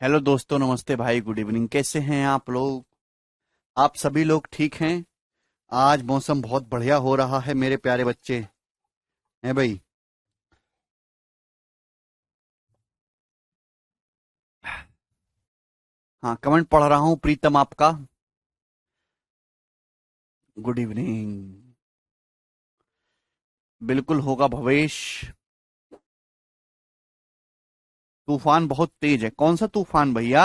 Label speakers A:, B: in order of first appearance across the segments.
A: Hello दोस्तों, नमस्ते भाई, गुड इवनिंग। कैसे हैं आप लोग? आप सभी लोग ठीक हैं? आज मौसम बहुत बढ़िया हो रहा है मेरे प्यारे बच्चे, हैं भाई? हाँ, कमेंट पढ़ रहा हूँ प्रीतम आपका। Good evening. बिल्कुल होगा भवेश। तूफान बहुत तेज है। कौन सा तूफान भैया?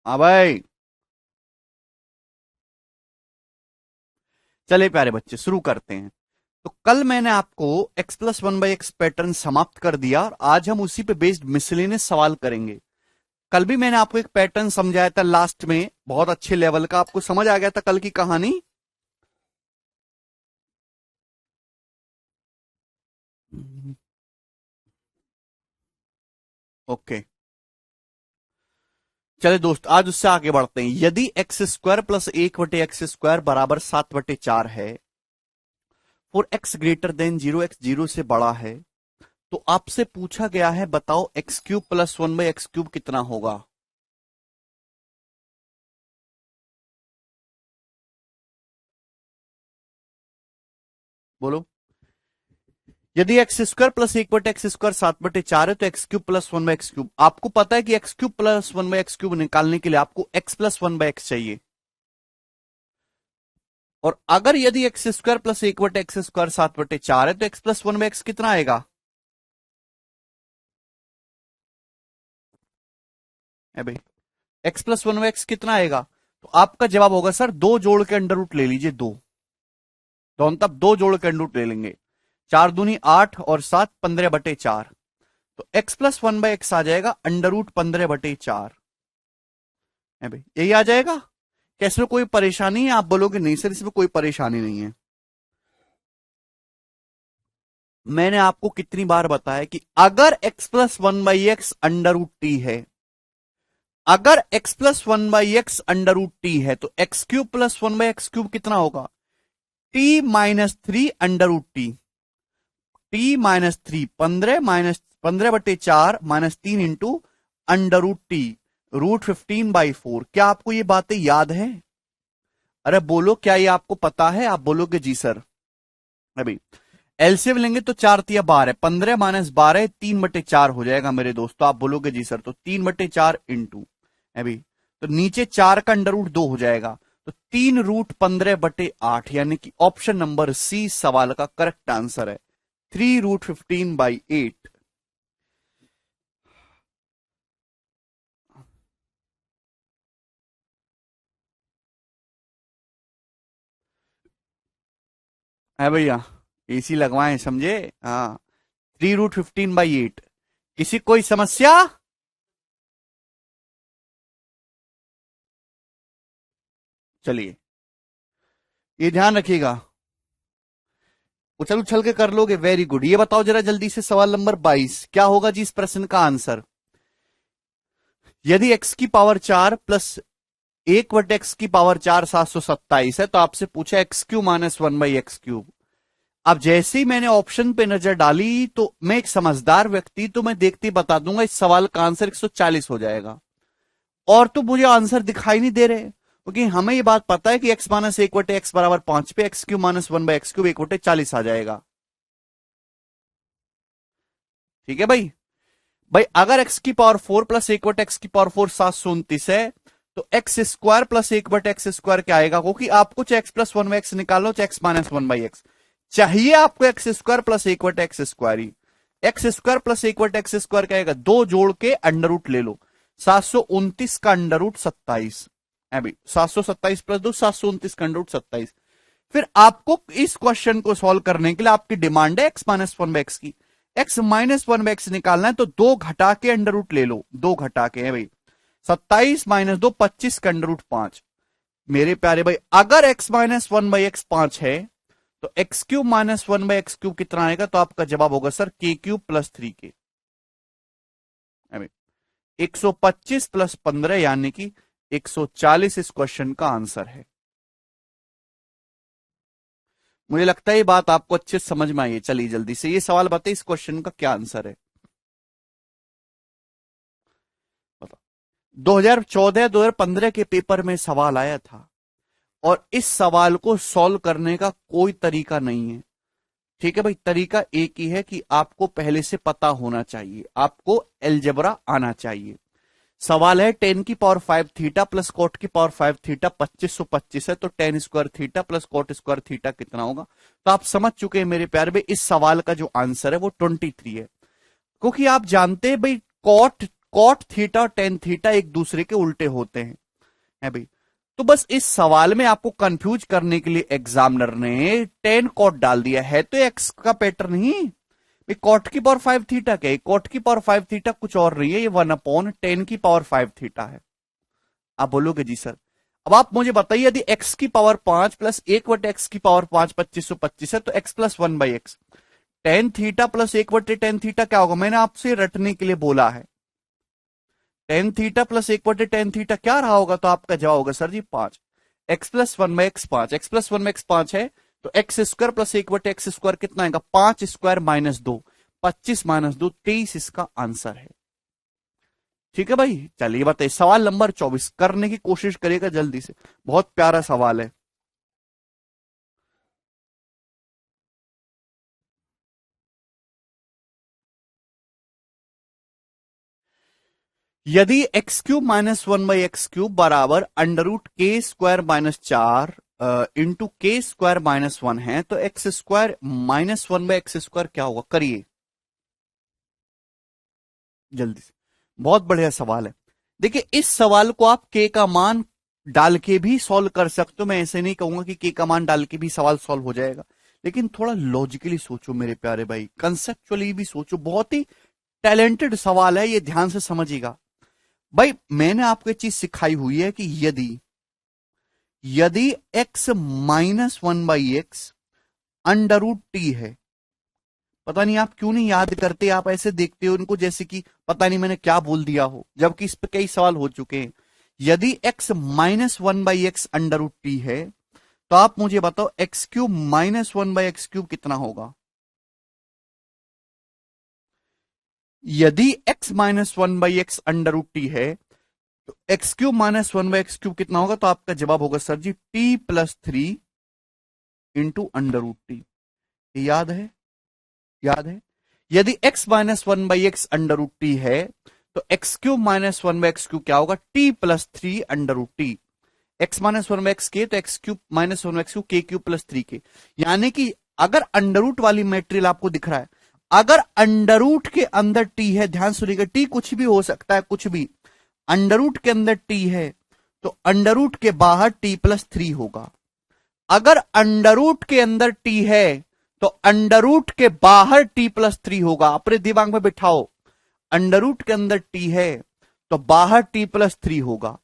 A: हाँ भाई। चले प्यारे बच्चे, शुरू करते हैं। तो कल मैंने आपको x plus one by x pattern समाप्त कर दिया और आज हम उसी पे बेस्ड मिसलेनियस सवाल करेंगे। कल भी मैंने आपको एक पैटर्न समझाया था लास्ट में, बहुत अच्छे लेवल का। आपको समझ आ गया था कल की कहानी? ओके। चले दोस्त, आज उससे आगे बढ़ते हैं। यदि एक्स स्क्वायर प्लस एक बटे एक्स स्क्वायर बराबर 7/4 है और x greater than zero, x zero से बड़ा है, तो आपसे पूछा गया है बताओ x cube plus one by x cube कितना होगा। बोलो। यदि एक्स स्क्वायर प्लस एक बटे एक्स स्क्वायर 7/4 है तो x cube plus one by x cube. आपको पता है कि x cube plus one by x cube निकालने के लिए आपको x plus one by x चाहिए। और अगर यदि एक्स स्क्वायर प्लस एक बटे एक्स स्क्वायर 7/4 है तो x plus one by x कितना आएगा? है भाई, x plus one by x कितना आएगा? तो आपका जवाब होगा सर, दो जोड़ के अंडर रूट ले लीजिए। दो दोनों तब दो जोड़ के अंडर रूट ले लेंगे। चार दूनी आठ और सात 15/4। तो x plus one by x आ जाएगा अंडर रूट 15/4। है भाई, यही आ जाएगा। क्या इसमें कोई परेशानी है? आप बोलोगे नहीं सर, इसमें कोई परेशानी नहीं है। मैंने आपको कितनी बार बताया कि अगर x plus one by x under root t है, अगर x plus one by x under root t है तो x cube plus one by x cube कितना होगा? T minus three under root t. T minus three, 15 minus 15/4 minus 3 into under root t, √15/4। क्या आपको ये बातें याद है? अरे बोलो, क्या ये आपको पता है? आप बोलोगे जी सर। अभी एलसीएम लेंगे तो 4 × 3 = 12 है। 15 - 12 3/4 हो जाएगा मेरे दोस्तों। आप बोलोगे जी सर, तो 3/4 इंटू अभी, तो नीचे 4 का अंडर रूट 2 हो जाएगा। तो 3√15/8, यानी कि ऑप्शन नंबर सी सवाल का करेक्ट आंसर है। 3√15/8। है भैया, एसी लगवाएं, समझे? हाँ, 3√15/8। किसी कोई समस्या? चलिए, ये ध्यान रखिएगा। उछल उछल के कर लोगे, वेरी गुड। ये बताओ जरा जल्दी से, सवाल नंबर 22 क्या होगा जी इस प्रश्न का आंसर? यदि एक्स की पावर 4 प्लस एक बटे एक्स की पावर 4 727 है, तो आपसे पूछा x Q minus one by x cube. अब जैसे ही मैंने ऑप्शन पे नजर डाली तो मैं एक समझदार व्यक्ति, तो मैं देखते ही बता दूंगा इस सवाल का आंसर 140 हो जाएगा। और तो मुझे आंसर दिखाई नहीं दे रहे, क्योंकि हमें ये बात पता है कि एक्स माइनस एक बटे एक्स बराबर 5 पे x Q minus one by x cube 1/40 आ जाएगा। ठीक है भाई। भाई अगर एक्स की पावर 4 प्लस एक बटे एक्स की पावर 4 729 है, तो एक्स स्क्वायर प्लस एक बटे एक्स स्क्वायर क्या आएगा? क्योंकि आपको चाहे x plus one by x निकालो चाहे x minus one by x, चाहिए आपको एक्स स्क्वायर प्लस एक बटे एक्स स्क्वायर ही। एक्स स्क्वायर प्लस एक बटे एक्स स्क्वायर क्या आएगा? दो जोड़ के अंडर रूट ले लो। 729 का अंडर रूट 27। अभी 727 प्लस दो, 729 का अंडर रूट 27। फिर आपको इस क्वेश्चन को सॉल्व करने के लिए आपकी डिमांड है x minus one by x की। X minus one by x निकालना है तो दो घटा के अंडर रूट ले लो। दो घटा के है भाई, 27 माइनस दो 25 का अंडर रूट 5। मेरे प्यारे भाई, अगर x minus one by x 5 है तो x cube minus one by x cube कितना आएगा? तो आपका जवाब होगा सर के क्यूब प्लस 3 के। 125 प्लस 15 यानी कि 140 इस क्वेश्चन का आंसर है। मुझे लगता है ये बात आपको अच्छे से समझ में आई है। चलिए जल्दी से ये सवाल बताइए, इस क्वेश्चन का क्या आंसर है? 2014-2015 के पेपर में सवाल आया था और इस सवाल को सॉल्व करने का कोई तरीका नहीं है। ठीक है भाई, तरीका एक ही है कि आपको पहले से पता होना चाहिए, आपको एलजेब्रा आना चाहिए। सवाल है टेन की पावर 5 थीटा प्लस कोट की पावर 5 थीटा 2525 है, तो ten square theta plus coat square theta कितना होगा। तो आप समझ चुके हैं मेरे प्यारे भाई, इस सवाल का जो आंसर है वो 23 है, क्योंकि आप जानते हैं भाई कॉट कॉट थीटा और टेन थीटा एक दूसरे के उल्टे होते हैं, है भाई। तो बस इस सवाल में आपको कंफ्यूज करने के लिए एग्जामिनर ने टेन कॉट डाल दिया है, तो एक्स का पैटर्न ही कॉट की पावर 5 थीटा क्या है, कॉट की पावर 5 थीटा कुछ और नहीं है, ये 1/10 की पावर 5 थीटा है। आप बोलोगे जी सर, अब आप मुझे बताइए यदि x की पावर 5 प्लस 1/x की पावर 5 2525 है, तो x plus 1/x tan theta plus 1/10 theta क्या होगा। मैंने आपसे रटने के लिए बोला है, टेन थीटा प्लस 1/10 थीटा क्या रहा होगा, तो आपका जवाब होगा सर जी 5। x plus 1/x 5, x plus 1/x 5 है, तो x square plus 1/x square कितना आएगा, 5 स्क्वायर माइनस 2, 25 माइनस 2 23 इसका आंसर है। ठीक है भाई, चलिए बताइए सवाल नंबर 24 करने की कोशिश करिएगा जल्दी से, बहुत प्यारा सवाल है। यदि एक्स क्यूब माइनस 1/x³ बराबर under root k square minus 4 into के स्क्वायर माइनस 1 है, तो एक्स स्क्वायर माइनस 1/x² क्या होगा, करिए जल्दी से। बहुत बढ़िया सवाल है। देखिए इस सवाल को आप के का मान डाल के भी सॉल्व कर सकते हो, मैं ऐसे नहीं कहूंगा कि के का मान डाल के भी सवाल सॉल्व हो जाएगा, लेकिन थोड़ा लॉजिकली सोचो मेरे प्यारे भाई, कंसेप्चुअली भी सोचो। बहुत ही टैलेंटेड सवाल है ये, ध्यान से समझिएगा भाई। मैंने आपको एक चीज सिखाई हुई है कि यदि यदि x minus 1/x under root t है, पता नहीं आप क्यों नहीं याद करते, आप ऐसे देखते हो उनको जैसे कि पता नहीं मैंने क्या बोल दिया हो, जबकि इस पे कई सवाल हो चुके हैं। यदि x minus 1/x under root t है, तो आप मुझे बताओ x³ माइनस 1/x³ कितना होगा। यदि x minus 1/x under root t है, तो x³ माइनस 1/x³ कितना होगा, तो आपका जवाब होगा sir ji t+3 into under root t. याद है, याद है। यदि x minus 1/x under root t है, तो x³ माइनस 1/x³ क्या होगा, t+3 under root t. x minus 1/x के, तो x³ minus 1/x³ k³ plus 3 के। यानी कि अगर अंडर रूट वाली मेटेरियल आपको दिख रहा है, अगर अंडर रूट के अंदर टी है, ध्यान सुनिएगा, टी कुछ भी हो सकता है, कुछ भी, अंडर रूट के अंदर टी है, तो अंडर रूट के बाहर t+3 होगा। अगर अंडर रूट के अंदर टी है, तो अंडर रूट के बाहर t+3 होगा। अपने दिमाग में बिठाओ, अंडर रूट के अंदर टी है तो बाहर t+3 होगा।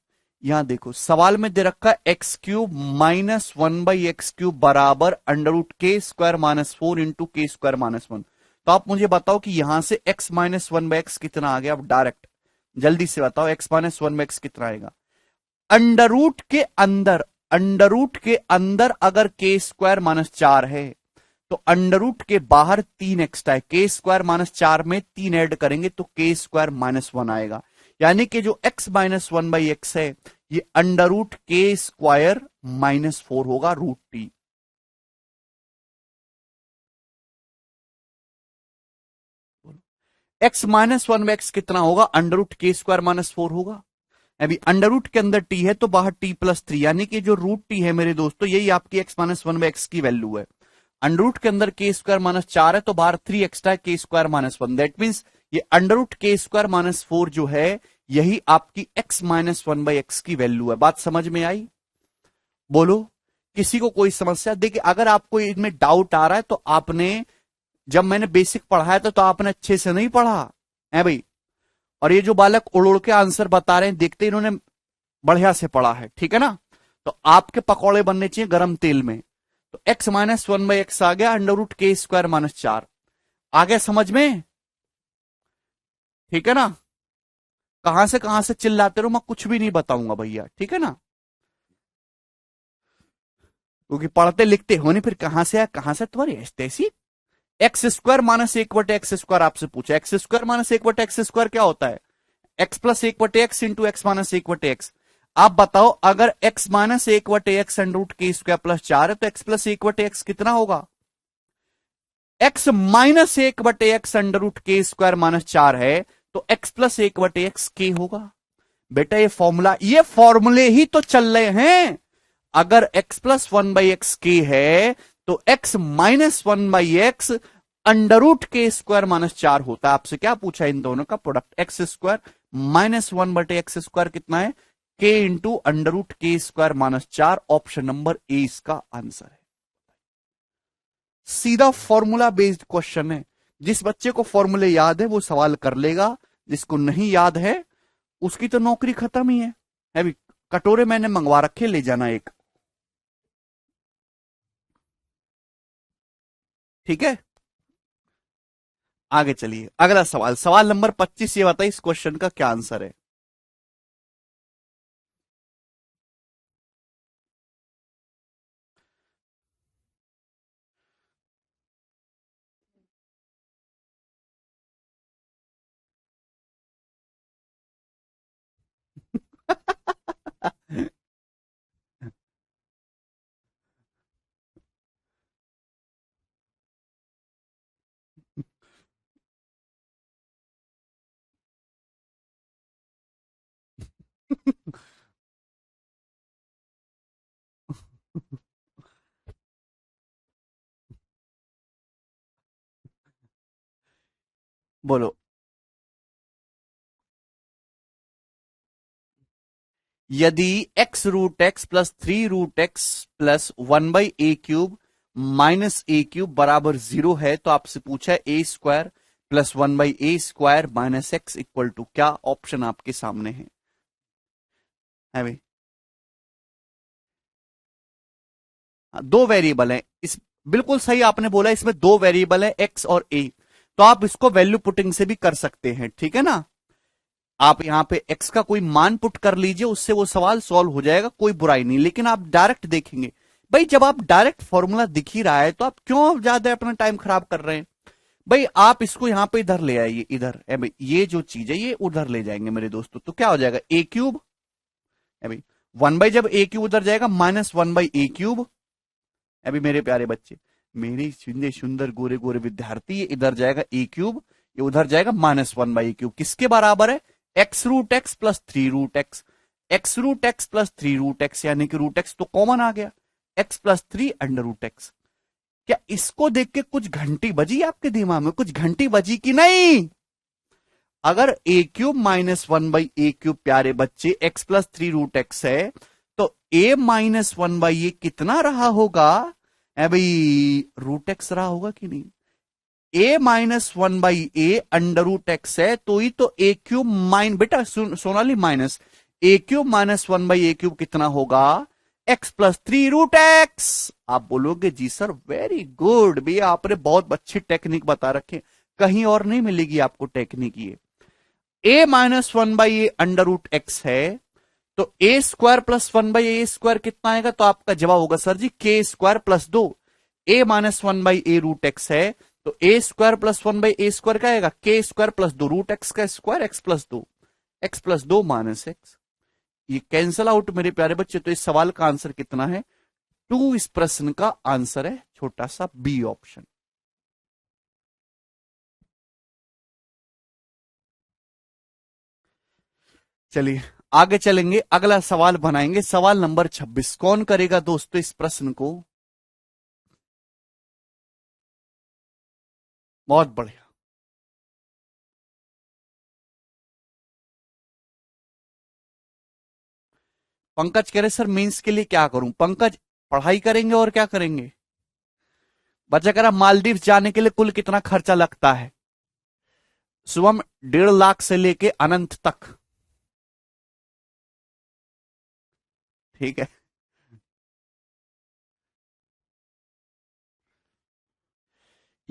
A: यहां देखो सवाल में दे रखा है x³ माइनस 1/x³ बराबर under root k square minus 4 into के स्क्वायर माइनस 1। तो आप मुझे बताओ कि यहां से x माइनस 1/x कितना आ गया, आप डायरेक्ट जल्दी से बताओ x माइनस 1/x कितना आएगा। अंडर रूट के अंदर, अंडर रूट के अंदर अगर के स्क्वायर माइनस 4 है, तो अंडर रूट के बाहर 3 एक्स्ट्रा है, के स्क्वायर माइनस 4 में 3 ऐड करेंगे तो के स्क्वायर माइनस 1 आएगा। यानी कि जो x माइनस 1/x है, ये under root k square minus 4 होगा root t. x minus 1/x कितना होगा, under root k square minus 4 होगा। अभी अंडर रूट के अंदर टी है तो बाहर t+3, यानी कि जो रूट टी है मेरे दोस्तों, यही आपकी x माइनस 1/x की वैल्यू है। अंडर रूट के अंदर के स्क्वायर माइनस 4 है तो बाहर 3 एक्स्ट्रा के स्क्वायर माइनस 1। दैट मीन्स ये under root k square minus 4 जो है, यही आपकी x माइनस 1/x की वैल्यू है। बात समझ में आई, बोलो किसी को कोई समस्या। देखिए अगर आपको इनमें डाउट आ रहा है तो आपने, जब मैंने बेसिक पढ़ाया था तो आपने अच्छे से नहीं पढ़ा है भाई। और ये जो बालक उड़ उड़ के आंसर बता रहे हैं, देखते इन्होंने बढ़िया से पढ़ा है, ठीक है ना। तो आपके पकौड़े बनने चाहिए गरम तेल में। तो x माइनस 1/x आ गया, under root k square minus 4 आ गया समझ में, ठीक है ना। कहां से चिल्लाते रहो, मैं कुछ भी नहीं बताऊंगा भैया, ठीक है ना, क्योंकि पढ़ते लिखते हो नहीं, फिर कहां से आया, कहां से तुम्हारी ऐसी। X square minus 1/x square आपसे पूछा, x square minus 1/x square क्या होता है, एक्स प्लस एक बटे एक्स इंटू एक्स माइनस एक बटे एक्स। आप बताओ अगर x माइनस एक बटे x under root k square plus 4 है तो x प्लस एक बटे एक्स कितना होगा? x माइनस एक बटे x under root k square minus 4 है तो x प्लस एक बटे एक्स के होगा। बेटा ये फॉर्मूले ही तो चल रहे हैं। अगर x plus one by x k है तो x minus one by x under root k square minus 4 होता है। आपसे क्या पूछा इन दोनों का product, x square minus one बटे एक्स स्क्वायर कितना है? K into under root k square minus 4। Option number A इसका आंसर है। सीधा फॉर्मूला बेस्ड क्वेश्चन है। जिस बच्चे को फॉर्मूले याद है वो सवाल कर लेगा, जिसको नहीं याद है उसकी तो नौकरी खत्म ही है भी। कटोरे मैंने मंगवा रखे, ले जाना एक, ठीक है। आगे चलिए, अगला सवाल, सवाल नंबर 25। ये बताइए इस क्वेश्चन का क्या आंसर है? बोलो। यदि x root x plus three root x plus one by a cube minus a cube बराबर 0 है तो आपसे पूछा है a square plus one by a square minus x equal to क्या? ऑप्शन आपके सामने है भाई। दो वेरिएबल है इस, बिल्कुल सही आपने बोला, इसमें दो वेरिएबल है एक्स और ए, तो आप इसको वैल्यू पुटिंग से भी कर सकते हैं, ठीक है ना। आप यहां पे x का कोई मान पुट कर लीजिए, उससे वो सवाल सॉल्व हो जाएगा, कोई बुराई नहीं। लेकिन आप डायरेक्ट देखेंगे भाई, जब आप डायरेक्ट फॉर्मूला दिख ही रहा है तो आप क्यों ज्यादा अपना टाइम खराब कर रहे हैं भाई। आप इसको यहां पे इधर ले आइए, इधर है भाई, ये जो चीज है ये उधर ले जाएंगे मेरे दोस्तों, तो क्या हो जाएगा? ए क्यूब है भाई, वन बाई जब ए क्यूब उधर जाएगा minus one by a cube. अभी मेरे प्यारे बच्चे, मेरे सुंदर सुंदर गोरे गोरे विद्यार्थी, ये इधर जाएगा ए क्यूब, ये उधर जाएगा minus one by a cube. किसके बराबर है? X root x plus three root x. X root x plus three root x यानी कि रूट एक्स तो कॉमन आ गया, x plus three under root x. क्या इसको देख के कुछ घंटी बजी आपके दिमाग में? कुछ घंटी बजी कि नहीं? अगर a cube minus one by a cube प्यारे बच्चे x plus three root x है तो a minus one by a कितना रहा होगा? है भाई रूट एक्स रहा होगा कि नहीं? A minus one by a under root x है तो ही तो ए क्यूब माइन, बेटा Sonali, minus a cube minus one by a cube कितना होगा? X plus three root x. आप बोलोगे जी सर वेरी गुड भैया, आपने बहुत अच्छी टेक्निक बता रखे, कहीं और नहीं मिलेगी आपको टेक्निक ये। A minus one by a under root x है तो a square plus one by a square कितना आएगा? तो आपका जवाब होगा सर जी के स्क्वायर प्लस दो। A minus one by a root x है तो a square plus one by a square क्या आएगा? के स्क्वायर प्लस दो, रूट एक्स का स्क्वायर, एक्स प्लस दो, एक्स प्लस दो माइनस एक्स। ये कैंसल आउट मेरे प्यारे बच्चे। तो इस सवाल का आंसर कितना है? टू। इस प्रश्न का आंसर है छोटा सा बी ऑप्शन। चलिए आगे चलेंगे, अगला सवाल बनाएंगे, सवाल नंबर 26। कौन करेगा दोस्तों इस प्रश्न को? बहुत बढ़िया। पंकज कह रहे सर मेंस के लिए क्या करूं? पंकज पढ़ाई करेंगे और क्या करेंगे? बच्चा कह रहा मालदीव जाने के लिए कुल कितना खर्चा लगता है? शुभम 1.5 लाख से लेके अनंत तक, ठीक है।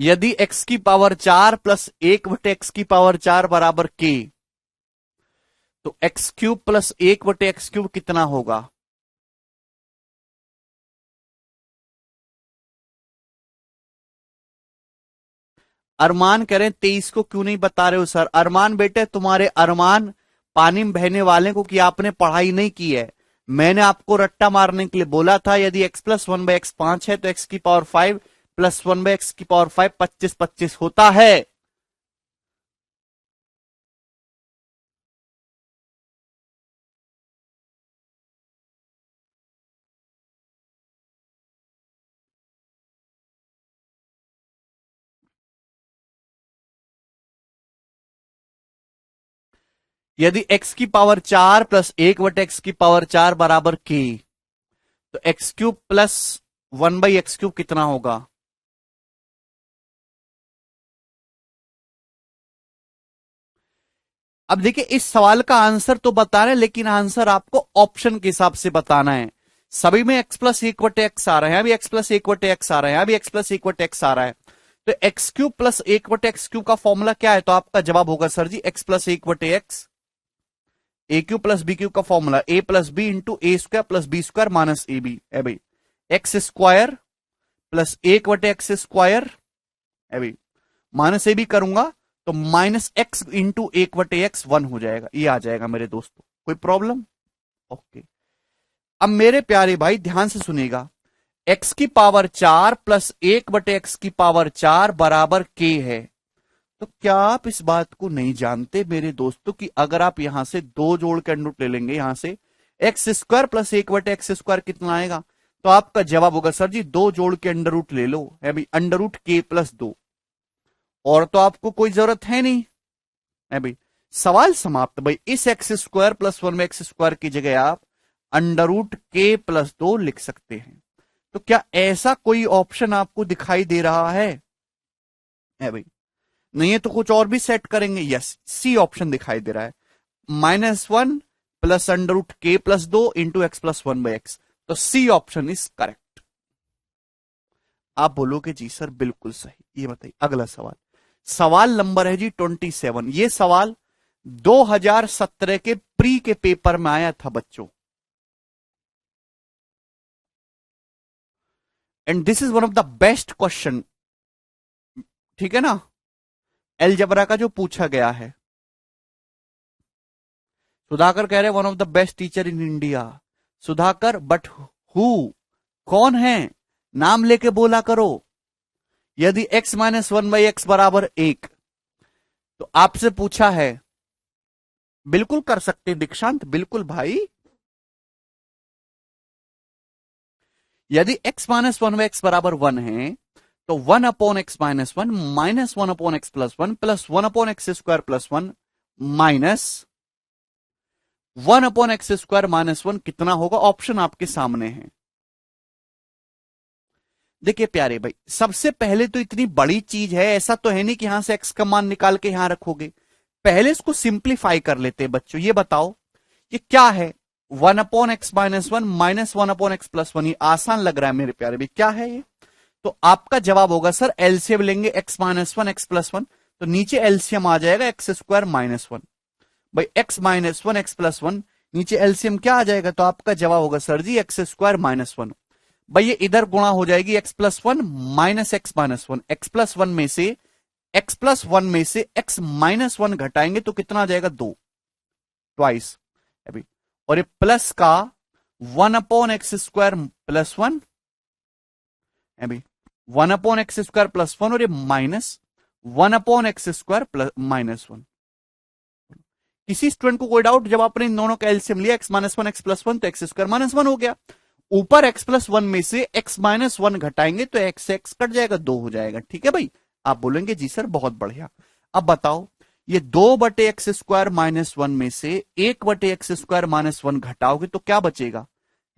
A: यदि x की पावर 4 प्लस एक बटे एक्स की पावर 4 बराबर k, तो एक्स क्यूब प्लस एक बटे एक्स क्यूब कितना होगा? अरमान कह रहे हैं 23 को क्यों नहीं बता रहे हो सर? अरमान बेटे तुम्हारे अरमान पानी में बहने वाले को कि आपने पढ़ाई नहीं की है। मैंने आपको रट्टा मारने के लिए बोला था, यदि x प्लस 1/x 5 है तो x की पावर 5 प्लस 1/x की पावर 5 25 25 होता है। यदि x की पावर 4 प्लस 1/x की पावर 4 बराबर k, तो एक्स क्यूब प्लस 1/x³ कितना होगा? अब देखिए, इस सवाल का आंसर तो बता रहे हैं, लेकिन आंसर आपको ऑप्शन के हिसाब से बताना है। सभी में x प्लस 1/x आ रहा है, अभी x प्लस 1/x आ रहा है, अभी x प्लस 1/x आ रहा है। तो x³ प्लस 1/x³ का फॉर्मूला क्या है? तो आपका जवाब होगा sir ji x plus 1/x, a³ plus b³ का formula a plus b into a square plus b square minus a b है भाई। एक्स स्क्वायर प्लस 1/x² है भाई, माइनस ए बी करूंगा तो माइनस एक्स इंटू 1/x 1 हो जाएगा, ये आ जाएगा मेरे दोस्तों। कोई प्रॉब्लम? ओके। अब मेरे प्यारे भाई ध्यान से सुनिएगा, x की पावर 4 प्लस 1/x की पावर 4 बराबर k है। तो क्या आप इस बात को नहीं जानते मेरे दोस्तों कि अगर आप यहां से दो जोड़ के अंडर रूट ले लेंगे, यहां से x² प्लस 1/x² कितना आएगा? तो आपका जवाब होगा सर जी दो जोड़ के अंडर रूट ले लो, है भाई, अंडर रूट k प्लस 2। और तो आपको कोई जरूरत है नहीं, है भाई। सवाल समाप्त भाई। इस x² प्लस 1/x² की जगह आप अंडर रूट k प्लस 2 लिख सकते हैं। तो क्या ऐसा कोई ऑप्शन आपको दिखाई दे रहा है भाई? नहीं है तो कुछ और भी सेट करेंगे। यस, सी ऑप्शन दिखाई दे रहा है, -1 plus under root k plus 2 into x plus 1/x। तो सी ऑप्शन इज करेक्ट। आप बोलोगे जी सर बिल्कुल सही। ये बताइए अगला सवाल, सवाल नंबर है जी 27। ये सवाल 2017 के प्री के पेपर में आया था बच्चों, and this is one of the best question, ठीक है ना, अलजेब्रा का जो पूछा गया है। सुधाकर कह रहे one of the best teacher in India. Sudhakar but who, कौन है? नाम लेके बोला करो। यदि x माइनस 1/x बराबर 1, तो आपसे पूछा है, बिल्कुल कर सकते हैं दीक्षांत, बिल्कुल भाई। यदि x माइनस 1/x बराबर 1 है, तो 1/x-1 minus 1/x+1 plus 1/x² plus 1 minus 1/x² minus 1 कितना होगा? ऑप्शन आपके सामने है। देखिए प्यारे भाई, सबसे पहले तो इतनी बड़ी चीज है, ऐसा तो है नहीं कि यहां से x का मान निकाल के यहां रखोगे। पहले इसको सिंप्लीफाई कर लेते हैं बच्चों। ये बताओ ये क्या है? 1/x-1 minus 1/x+1। ये आसान लग रहा है मेरे प्यारे भाई, क्या है ये? तो आपका जवाब होगा सर एलसीएम लेंगे x-1 x+1, तो नीचे एलसीएम आ जाएगा x² माइनस 1। भाई x-1 x+1 नीचे एलसीएम क्या आ जाएगा? तो आपका जवाब होगा सर जी x² माइनस 1। भाई ये इधर गुणा हो जाएगी x+1 माइनस x-1। x+1 में से x-1 घटाएंगे तो कितना आ जाएगा? 2 ट्वाइस अभी। और ये प्लस का 1/x² प्लस 1 अभी, 1/x² प्लस 1 और ये माइनस 1/x² प्लस माइनस 1। किसी स्टूडेंट को कोई डाउट? जब आपने इन दोनों का एलसीएम लिया x-1 x+1 तो x² माइनस 1 हो गया। ऊपर x+1 में से x-1 घटाएंगे तो x कट जाएगा, 2 हो जाएगा। ठीक है भाई, आप बोलेंगे जी सर बहुत बढ़िया। अब बताओ ये 2/x² माइनस 1 में से 1/x² माइनस 1 घटाओगे तो क्या बचेगा?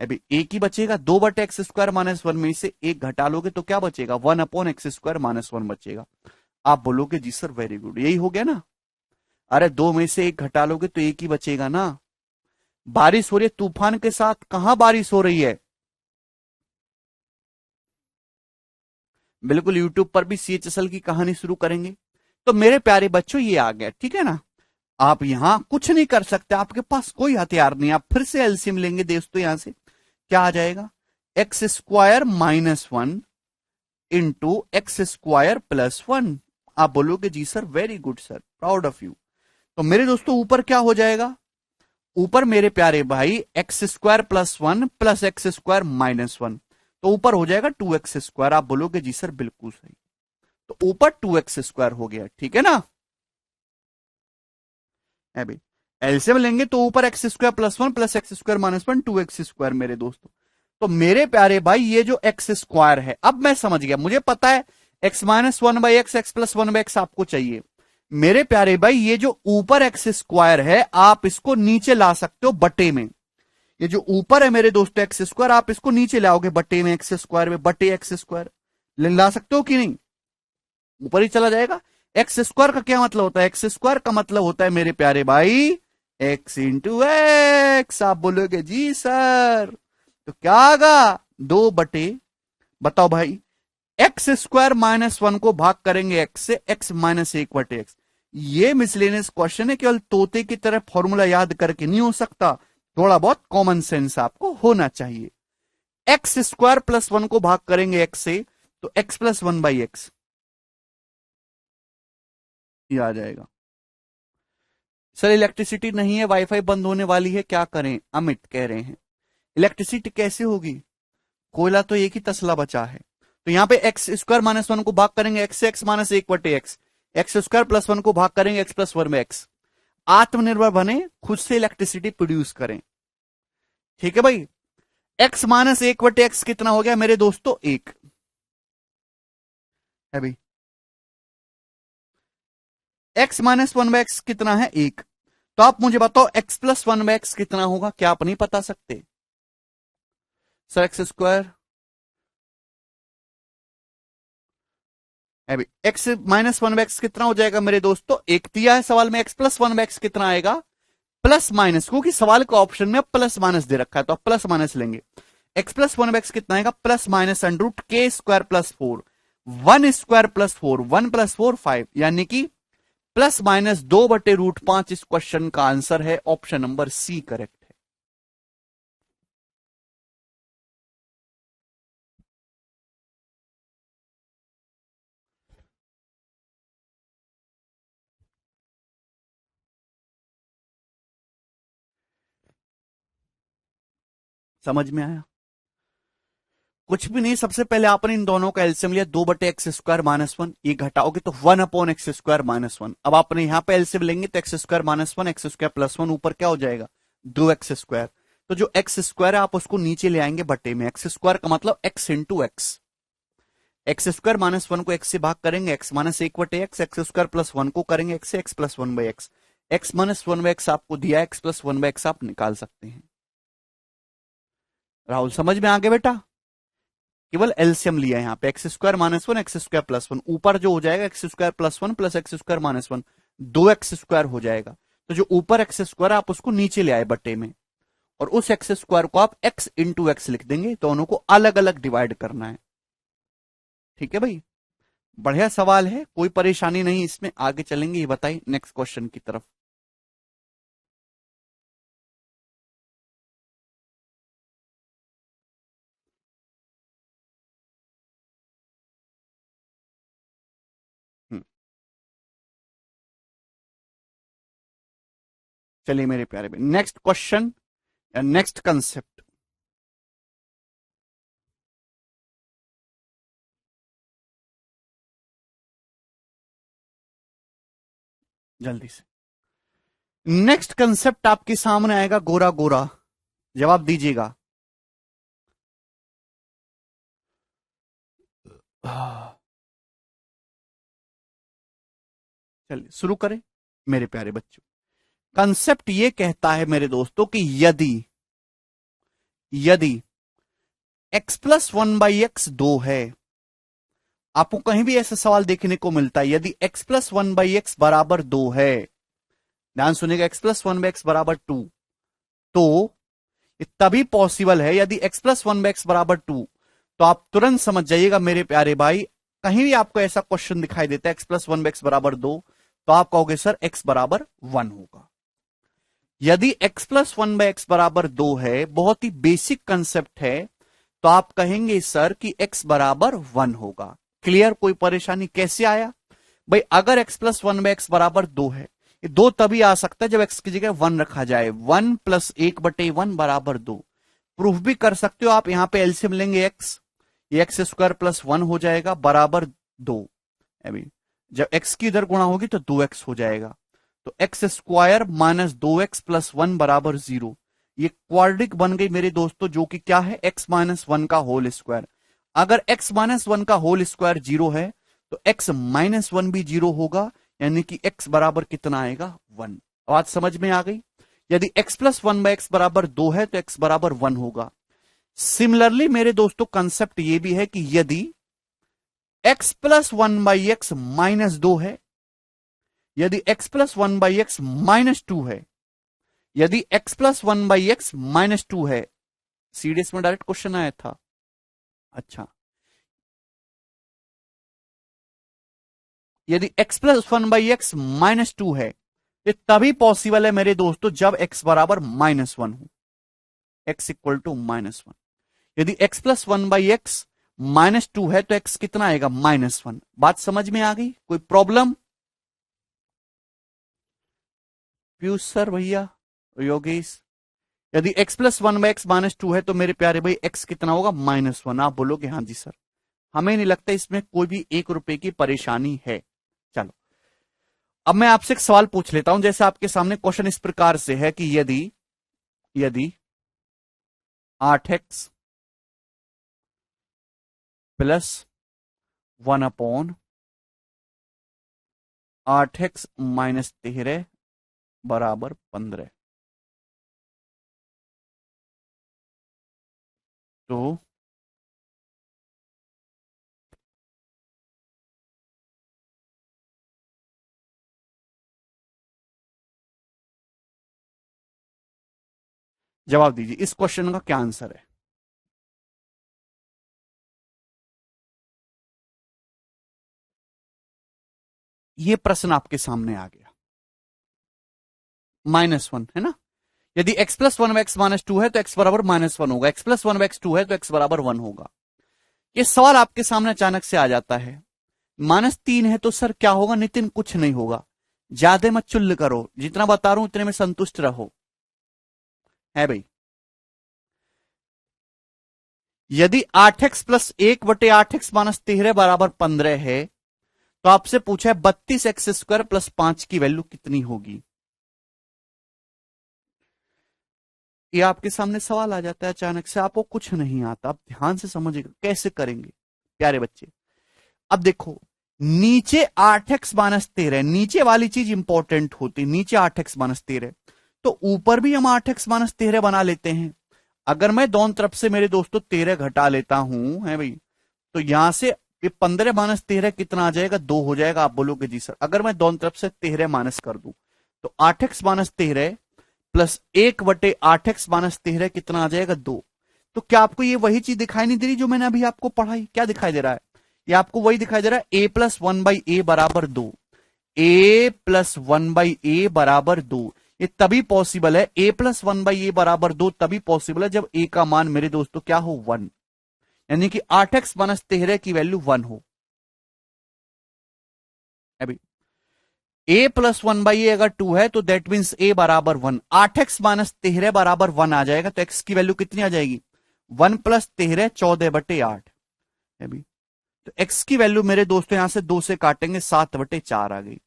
A: अभी एक ही बचेगा। 2/x² माइनस 1 में से एक घटा लोगे तो क्या बचेगा? 1/x² माइनस 1 बचेगा। आप बोलोगे जी सर वेरी गुड, यही हो गया ना। अरे 2 में से एक घटा लोगे तो एक ही बचेगा ना। बारिश हो रही है तूफान के साथ, कहां बारिश हो रही है? बिल्कुल यूट्यूब पर भी CHSL की कहानी शुरू करेंगे। तो मेरे प्यारे बच्चों ये आ गया, ठीक है ना। आप यहां कुछ नहीं कर सकते, आपके पास कोई हथियार नहीं। आप फिर से एलसीएम लेंगे दोस्तों, यहां से क्या आ जाएगा? x² minus 1 into x² plus 1। आप बोलोगे जी sir very good sir, proud of you. तो मेरे दोस्तों ऊपर क्या हो जाएगा? ऊपर मेरे प्यारे भाई x square plus one plus x square minus one, तो ऊपर हो जाएगा 2x²। आप बोलोगे जी सर बिल्कुल सही, तो ऊपर 2x² हो गया, ठीक है ना। अभी एलसीएम लेंगे तो ऊपर x² plus one plus x square minus one 2x²। मेरे दोस्तों, तो मेरे प्यारे भाई ये जो x² है, अब मैं समझ गया, मुझे पता है x minus one by x, x plus one by x आपको चाहिए। मेरे प्यारे भाई ये जो ऊपर x² है, आप इसको नीचे ला सकते हो बटे में। ये जो ऊपर है मेरे दोस्तों x², आप इसको नीचे लाओगे बटे में, x² में बटे x²। ला सकते हो कि नहीं, ऊपर ही चला जाएगा। x² का क्या मतलब होता है, x² का मतलब होता है मेरे प्यारे भाई x इंटू एक्स। आप बोलोगे जी सर, तो क्या आगा 2 बटे, बताओ भाई, x² माइनस वन को भाग करेंगे x से, x माइनस 1/x। ये मिसलेनियस क्वेश्चन है, केवल तोते की तरह फॉर्मूला याद करके नहीं हो सकता, थोड़ा बहुत कॉमन सेंस आपको होना चाहिए। x² प्लस वन को भाग करेंगे x से, तो x plus one by x ये आ जाएगा। सर इलेक्ट्रिसिटी नहीं है, वाईफाई बंद होने वाली है, क्या करें, अमित कह रहे हैं। इलेक्ट्रिसिटी कैसे होगी, कोयला तो एक ही तसला बचा है। तो यहां पे x² माइनस वन को भाग करेंगे x से, x minus 1/x, x² plus one को भाग करेंगे x plus one by x. आत्मनिर्भर बने, खुद से इलेक्ट्रिसिटी प्रोड्यूस करें, ठीक है भाई। x माइनस 1/x कितना हो गया मेरे दोस्तों, 1 है भाई। x minus one by x कितना है, 1। तो आप मुझे बताओ x plus one by x कितना होगा, क्या आप नहीं बता सकते सर। x² है भाई, x minus one by x कितना हो जाएगा मेरे दोस्तों, 1 दिया है सवाल में। x plus one by x कितना आएगा, प्लस माइनस, क्योंकि सवाल का ऑप्शन में प्लस माइनस दे रखा है, तो आप प्लस माइनस लेंगे। x plus one by x कितना आएगा, plus minus √k² plus 4, 1² plus 4, 1 plus 4 5, यानी कि प्लस माइनस 2/√5। इस क्वेश्चन का आंसर है ऑप्शन नंबर सी, करेक्ट है। समझ में आया, कुछ भी नहीं। सबसे पहले आपने इन दोनों का एलसीएम लिया, 2/x² माइनस वन, ये घटाओगे तो 1/x² माइनस वन। अब आपने यहां पे एलसीएम लेंगे तो x² minus one, x² plus one, ऊपर क्या हो जाएगा 2x²। तो जो x² है आप उसको नीचे ले आएंगे बटे में, x² का मतलब x into x. x² minus one को x से भाग करेंगे, x minus 1/x, x² plus one को करेंगे x से, x plus one by x. x minus one by x आपको दिया, x plus one by x आप निकाल सकते हैं। राहुल समझ में आ गया बेटा, केवल एलसीएम लिया यहां पे, x² minus one, x² plus one, ऊपर जो हो जाएगा x² plus one plus x² minus one, 2x² हो जाएगा। तो जो ऊपर x² आप उसको नीचे ले आए बटे में, और उस x² को आप x इंटू एक्स लिख देंगे, दोनों को अलग अलग डिवाइड करना है, ठीक है भाई। बढ़िया सवाल है, कोई परेशानी नहीं इसमें, आगे चलेंगे। ये बताइए नेक्स्ट क्वेश्चन की तरफ। चलिए मेरे प्यारे भाई, नेक्स्ट क्वेश्चन या नेक्स्ट कंसेप्ट। जल्दी से नेक्स्ट कंसेप्ट आपके सामने आएगा, गोरा गोरा जवाब दीजिएगा। चलिए शुरू करें मेरे प्यारे बच्चों। कंसेप्ट ये कहता है मेरे दोस्तों कि यदि यदि x plus one by x 2 है, आपको कहीं भी ऐसा सवाल देखने को मिलता है, यदि x plus one by x बराबर 2 है, ध्यान सुनिएगा, x plus one by x बराबर 2, तो ये तभी पॉसिबल है यदि x plus one by x बराबर 2। तो आप तुरंत समझ जाइएगा मेरे प्यारे भाई, कहीं भी आपको ऐसा क्वेश्चन दिखाई देता है x plus one by x बराबर 2, तो आप कहोगे सर x बराबर 1 होगा। यदि x plus one by x बराबर 2 है, बहुत ही बेसिक कंसेप्ट है, तो आप कहेंगे सर कि x बराबर 1 होगा। क्लियर, कोई परेशानी कैसे आया भाई, अगर x plus one by x बराबर 2 है, ये दो तभी आ सकता है जब एक्स की जगह वन रखा जाए। 1+1/1 बराबर 2। प्रूफ भी कर सकते हो आप, यहां पे एलसीएम लेंगे एक्स, ये एक्स स्क्वायर प्लस 1 हो जाएगा बराबर 2। अभी जब एक्स की इधर गुणा होगी तो 2x हो जाएगा। तो x square minus 2x plus 1 बराबर 0। ये क्वाड्रिक बन गई मेरे दोस्तों, जो कि क्या है, x माइनस 1 का होल स्क्वायर। अगर x माइनस 1 का होल स्क्वायर 0 है तो x माइनस 1 भी 0 होगा, यानी कि x बराबर कितना आएगा, 1। बात समझ में आ गई। यदि x प्लस 1/x बराबर 2 है तो x बराबर 1 होगा। सिमिलरली मेरे दोस्तों कंसेप्ट ये भी है कि यदि x प्लस 1/x माइनस 2 है, यदि x प्लस 1/x माइनस 2 है, यदि x प्लस 1/x माइनस 2 है, सीडीएस में डायरेक्ट क्वेश्चन आया था। अच्छा, यदि x प्लस 1/x माइनस 2 है, ये तभी पॉसिबल है मेरे दोस्तों जब x बराबर -1 हो, x इक्वल टू -1। यदि x प्लस 1/x -2 है तो x कितना आएगा, -1। बात समझ में आ गई, कोई प्रॉब्लम? पीयूष सर, भैया, योगेश, यदि x प्लस 1/x -2 है तो मेरे प्यारे भाई x कितना होगा, -1। आप बोलोगे हाँ जी सर। हमें नहीं लगता इसमें कोई भी 1 रुपए की परेशानी है। चलो, अब मैं आपसे एक सवाल पूछ लेता हूं। जैसे आपके सामने क्वेश्चन इस प्रकार से है कि यदि यदि 8x प्लस 1/8x माइनस 13 बराबर 15, तो जवाब दीजिए, इस क्वेश्चन का क्या आंसर है? यह प्रश्न आपके सामने आ गया, -1 है ना। यदि x प्लस 1/x माइनस 2 है तो x बराबर -1 होगा, x प्लस 1/x 2 है तो x बराबर 1 होगा। यह सवाल आपके सामने अचानक से आ जाता है। -3 है तो सर क्या होगा, नितिन कुछ नहीं होगा। ज्यादा मत चुल्ल करो, जितना बता रहा हूं उतने में संतुष्ट रहो, है भाई। यदि 8x प्लस 1/8x माइनस 13 बराबर 15 है तो आपसे पूछा है 32x² प्लस 5 की वैल्यू कितनी होगी। ये आपके सामने सवाल आ जाता है अचानक से, आपको कुछ नहीं आता, आप ध्यान से समझिएगा कैसे करेंगे प्यारे बच्चे। अब देखो, नीचे 8x-13, नीचे वाली चीज इंपॉर्टेंट होती, नीचे 8x-13, तो ऊपर भी हम 8x-13 बना लेते हैं। अगर मैं दोनों तरफ से मेरे दोस्तों 13 घटा लेता हूं, है भाई, तो यहां से ये 15 - 13 कितना आ जाएगा, 2 हो जाएगा। आप बोलोगे जी सर, अगर मैं दोनों तरफ से 13 माइनस कर दूं तो 8x-13 प्लस 1/8x-13 कितना आ जाएगा, 2। तो क्या आपको ये वही चीज दिखाई नहीं दे रही जो मैंने अभी आपको पढ़ाई? क्या दिखाई दे रहा है? ये आपको वही दिखाई दे रहा है, a+1/a बराबर 2। a+1/a बराबर 2। ये तभी पॉसिबल है, a+1/a बराबर 2 तभी पॉसिबल है जब a का मान मेरे दोस्तों क्या हो, 1, यानी कि 8x-13 की वैल्यू 1 हो। अभी a+1/a अगर 2 है तो दैट मीन्स a बराबर 1, 8x-13 बराबर 1 आ जाएगा, तो x की वैल्यू कितनी आ जाएगी, 1 + 13 14/8। अभी तो x की वैल्यू मेरे दोस्तों यहां से 2 से काटेंगे, 7/4 आ गई।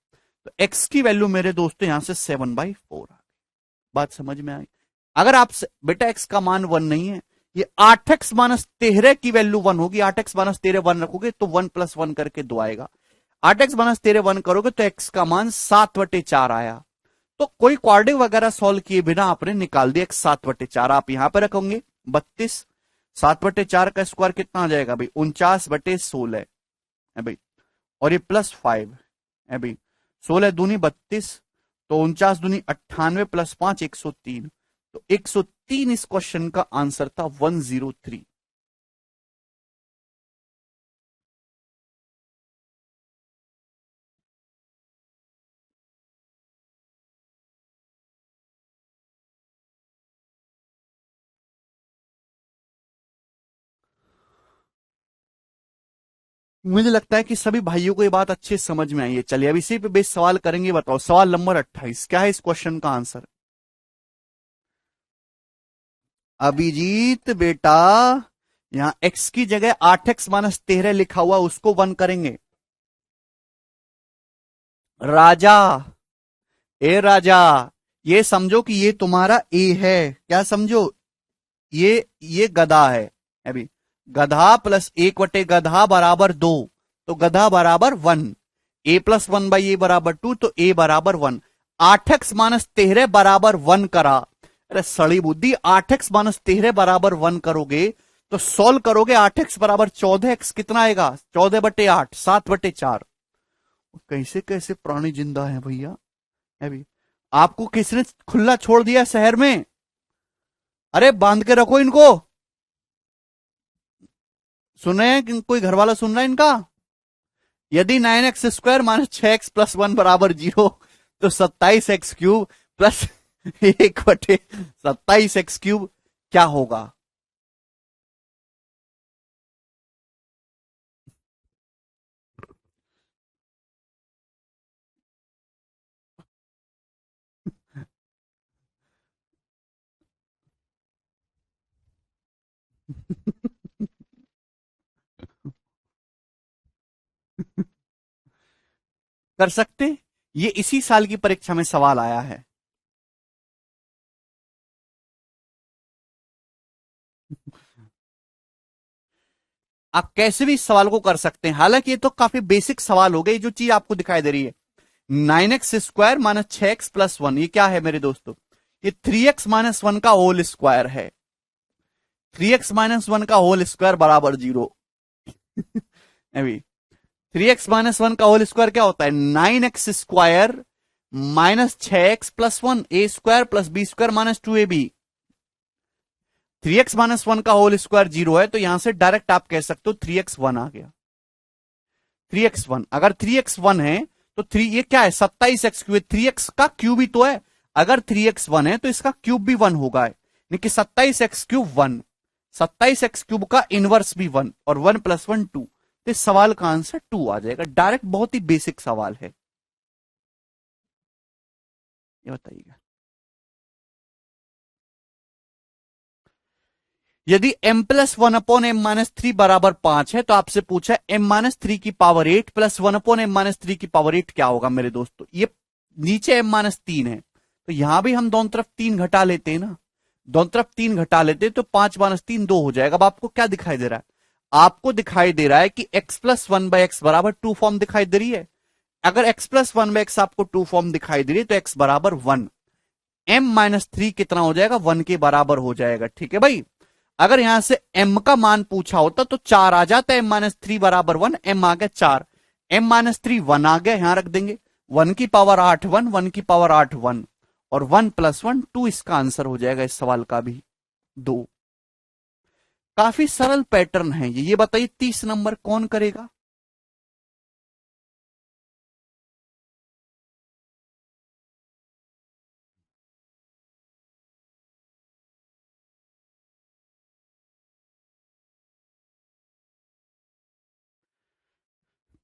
A: तो x की वैल्यू मेरे दोस्तों यहां से 7/4 आ गई। बात समझ में आई? अगर आप बेटा x का मान 1 नहीं है, ये 8x-13 की वैल्यू 1 होगी, 8x-13 1 रखोगे तो 1 + 1 करके 2 आएगा। 8x-13 1 करोगे तो x का मान 7/4 आया। तो कोई क्वाड्रिक वगैरह सॉल्व किए बिना आपने निकाल दिया x 7/4। आप यहां पर रखोगे 32, 7/4 का स्क्वायर कितना आ जाएगा भाई, 49/16 है भाई, और ये +5 है भाई, 16 दूनी 32, तो 49 दूनी 98 प्लस 5 103। तो 103 इस क्वेश्चन का आंसर था, 103। मुझे लगता है कि सभी भाइयों को ये बात अच्छे से समझ में आई है। चलिए अब इसी पे बेस सवाल करेंगे। बताओ सवाल नंबर 28 क्या है इस क्वेश्चन का आंसर। अभिजीत बेटा, यहां x की जगह 8x-13 लिखा हुआ उसको 1 करेंगे। राजा, ए राजा, ये समझो कि ये तुम्हारा ए है। क्या समझो, ये गधा है। अभी गधा प्लस 1/गधा बराबर 2, तो गधा बराबर 1। a+1/a बराबर 2, तो a बराबर 1। 8x-13 बराबर 1 करा। अरे सड़ी बुद्धि, 8x-13 बराबर 1 करोगे तो सॉल्व करोगे 8x बराबर 14x कितना आएगा, 14/8, 7/4। कैसे कैसे प्राणी जिंदा है भैया। अभी आपको किसने खुला छोड़ दिया शहर में, अरे बांध के रखो इनको। सुन रहे हैं कि कोई घर वाला सुन रहा है इनका। यदि 9x² माइनस 6x प्लस 1 बराबर 0, तो 27x³ प्लस 1/27x³ क्या होगा। कर सकते, ये इसी साल की परीक्षा में सवाल आया है। आप कैसे भी इस सवाल को कर सकते हैं, हालांकि ये तो काफी बेसिक सवाल हो गए। जो चीज आपको दिखाई दे रही है 9x² माइनस 6x प्लस 1, ये क्या है मेरे दोस्तों, ये 3x-1 का होल स्क्वायर है। 3x-1 का होल स्क्वायर बराबर 0। अभी 3x-1 का होल स्क्वायर क्या होता है, 9x² minus 6x plus 1 a² plus b² minus 2ab। 3x-1 का होल स्क्वायर 0 है, तो यहां से डायरेक्ट आप कह सकते हो 3x1 आ गया। 3x1, अगर 3x1 है तो 3 ये क्या है 27x³, 3x का क्यूब ही तो है। अगर 3x1 है तो इसका क्यूब भी 1 होगा, यानी कि 27x³ 1, 27x³ का इनवर्स भी 1, और 1 + 1 2। तो इस सवाल का आंसर 2 आ जाएगा। डायरेक्ट, बहुत ही बेसिक सवाल है। ये बताइएगा, यदि m+1/m-3 बराबर 5 है, तो आपसे पूछा m-3 की पावर 8 प्लस 1/m-3 की पावर 8 क्या होगा मेरे दोस्तों। ये नीचे m-3 है, तो यहां भी हम दोनों तरफ 3 घटा लेते हैं ना, दोनों तरफ 3 घटा लेते हैं, तो 5-3 2 हो जाएगा। अब आपको क्या दिखाई दे रहा है, आपको दिखाई दे रहा है कि x+1/x बराबर 2 फॉर्म दिखाई दे रही है। अगर x+1/x आपको 2 फॉर्म दिखाई दे रही है, तो x बराबर 1, m-3 कितना हो जाएगा, 1 के बराबर हो जाएगा। ठीक है भाई, अगर यहां से m का मान पूछा होता तो 4 आ जाता है, m-3 बराबर 1, m आ गया 4, m-3 1 आ गया, यहां रख देंगे। 1 की पावर 8 1, 1 की पावर 8 1, और 1 + 1 2 इसका आंसर हो जाएगा इस सवाल का भी 2। काफी सरल पैटर्न है ये बताइए 30 नंबर कौन करेगा।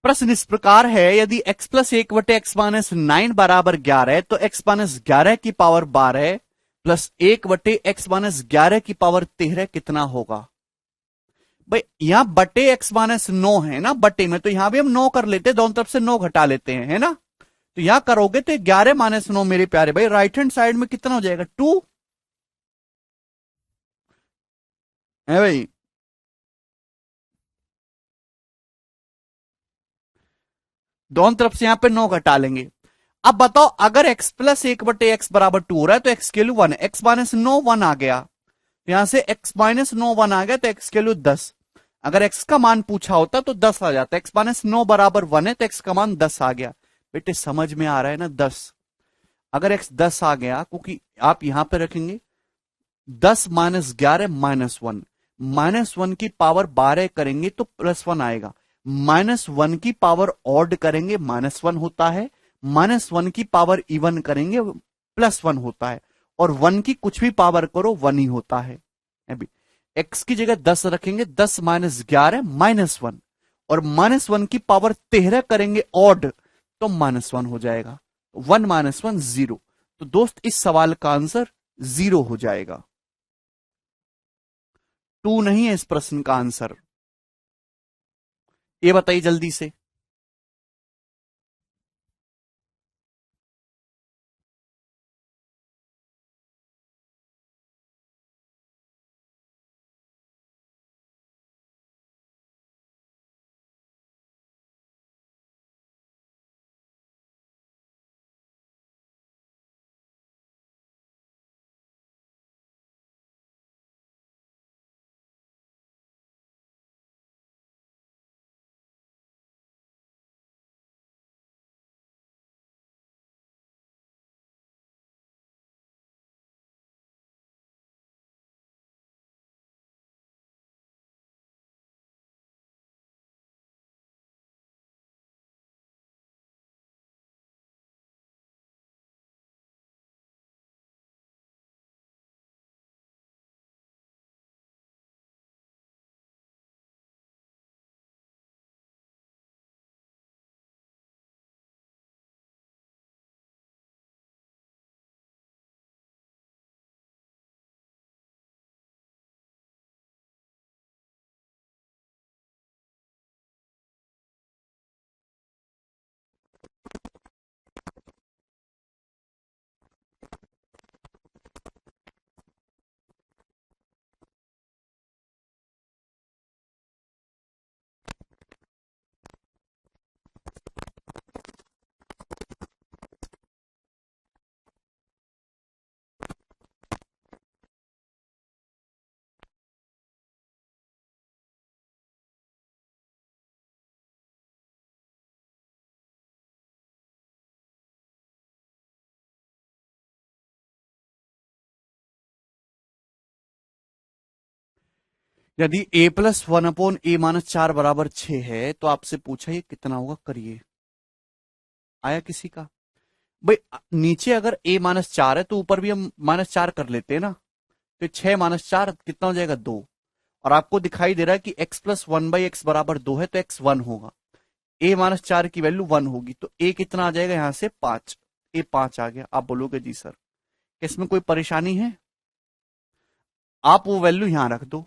A: प्रश्न इस प्रकार है, यदि x+1/x-9 बराबर 11 है, तो x-11 की पावर 12 प्लस 1/x-11 की पावर 13 कितना होगा। भाई यहां बटे x-9 है ना, बटे में, तो यहां भी हम 9 कर लेते हैं, दोनों तरफ से 9 घटा लेते हैं, है ना। तो यहां करोगे तो 11-9 मेरे प्यारे भाई, राइट हैंड साइड में कितना हो जाएगा 2 है भाई। दोनों तरफ से यहां पे 9 घटा लेंगे। अब बताओ, अगर x+1/x बराबर 2 हो रहा है, तो x के लिए 1, x-9 1 आ गया, तो यहां से x-9 1 आ गया, तो x के लिए 10। अगर x का मान पूछा होता तो 10 आ जाता, x-9 बराबर 1 है, तो x का मान 10 आ गया। बेटे समझ में आ रहा है ना, 10। अगर x 10 आ गया, क्योंकि आप यहां पे रखेंगे 10 - 11 -1, -1 की पावर 12 करेंगे तो +1 आएगा, -1 की पावर ऑड करेंगे -1 होता है, -1 की पावर इवन करेंगे +1 होता है, और 1 की कुछ भी पावर करो 1 ही होता है। अभी x की जगह 10 रखेंगे, 10 - 11 -1, और -1 की पावर 13 करेंगे ऑड, तो -1 हो जाएगा। 1 -1 0। तो दोस्त इस सवाल का आंसर 0 हो जाएगा। 2 नहीं है इस प्रश्न का आंसर। ये बताइए जल्दी से। यदि a+1/a-4 बराबर 6 है, तो आपसे पूछा ये कितना होगा, करिए। आया किसी का? भाई नीचे अगर a-4 है तो ऊपर भी हम -4 कर लेते हैं ना। तो 6 -4 कितना हो जाएगा, 2। और आपको दिखाई दे रहा है कि x+1/x बराबर 2 है, तो x 1 होगा। a-4 की वैल्यू 1 होगी, तो a कितना आ जाएगा यहां से, 5। a 5 आ गया। आप बोलोगे जी सर इसमें कोई परेशानी है? आप वो वैल्यू यहां रख दो।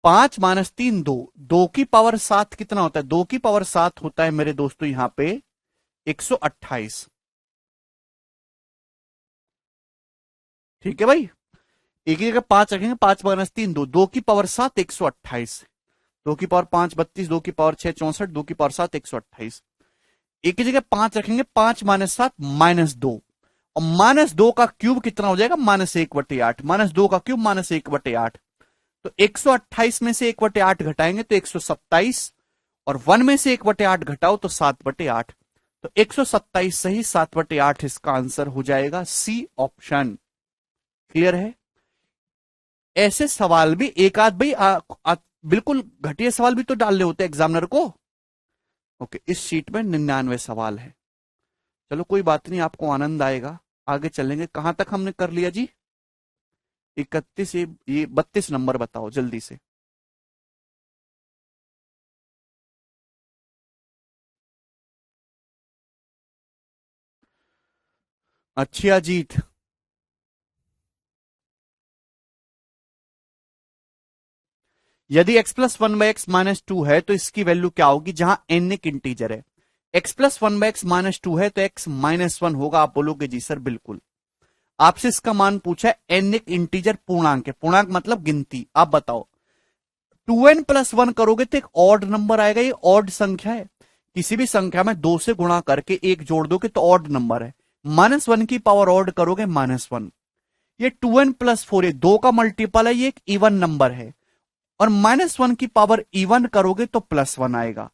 A: 5 -3 2। 2 की पावर 7 कितना होता है? 2 की पावर 7 होता है मेरे दोस्तों यहां पे 128। ठीक है भाई, एक ही जगह 5 रखेंगे। 5 -3 2। 2 की पावर 7 128। 2 की पावर 5 32। 2 की पावर 6 64। 2 की पावर 7 128। एक ही जगह 5 रखेंगे। 5 -7 -2। और -2 का क्यूब कितना हो जाएगा, -1/8। -2 का क्यूब -1/8। तो 128 में से 1/8 घटाएंगे तो 127। और 1 में से 1/8 घटाओ तो 7/8। तो 127 सही 7/8 इसका आंसर हो जाएगा, सी ऑप्शन। क्लियर है? ऐसे सवाल भी एक आध भाई बिल्कुल घटिया सवाल भी तो डालने होते एग्जामिनर को। ओके, इस शीट में 99 सवाल है। चलो कोई बात नहीं, आपको आनंद आएगा। आगे चलेंगे। कहां तक हमने कर लिया जी? 31। ये 32 नंबर बताओ जल्दी से। अच्छी अजीत। यदि x+1/x-2 है तो इसकी वैल्यू क्या होगी, जहां n एक इंटीजर है। x+1/x-2 है तो x -1 होगा। आप बोलोगे जी सर बिल्कुल। आपसे इसका मान पूछा है, n एक इंटीजर पूर्णांक है। पूर्णांक मतलब गिनती। आप बताओ 2n+1 करोगे तो एक ऑड नंबर आएगा। ये ऑड संख्या है। किसी भी संख्या में 2 से गुणा करके 1 जोड़ दोगे तो ऑड नंबर है। -1 की पावर ऑड करोगे -1। ये 2n+4 ये 2 का मल्टीपल है। ये एक इवन नंबर है। और -1 की पावर इवन करोगे तो +1 आएगा।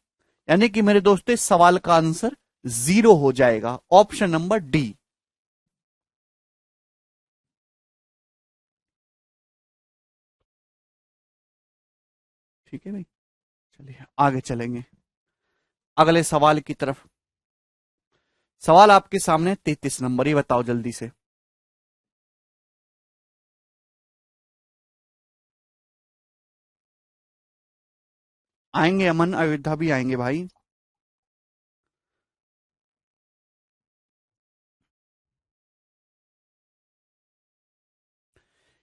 A: यानी कि मेरे दोस्तों इस सवाल का आंसर 0 हो जाएगा। Option number D. ठीक है भाई, चलिए आगे चलेंगे अगले सवाल की तरफ। सवाल आपके सामने 33 नंबर, ही बताओ जल्दी से। आएंगे अमन, अयोध्या भी आएंगे भाई।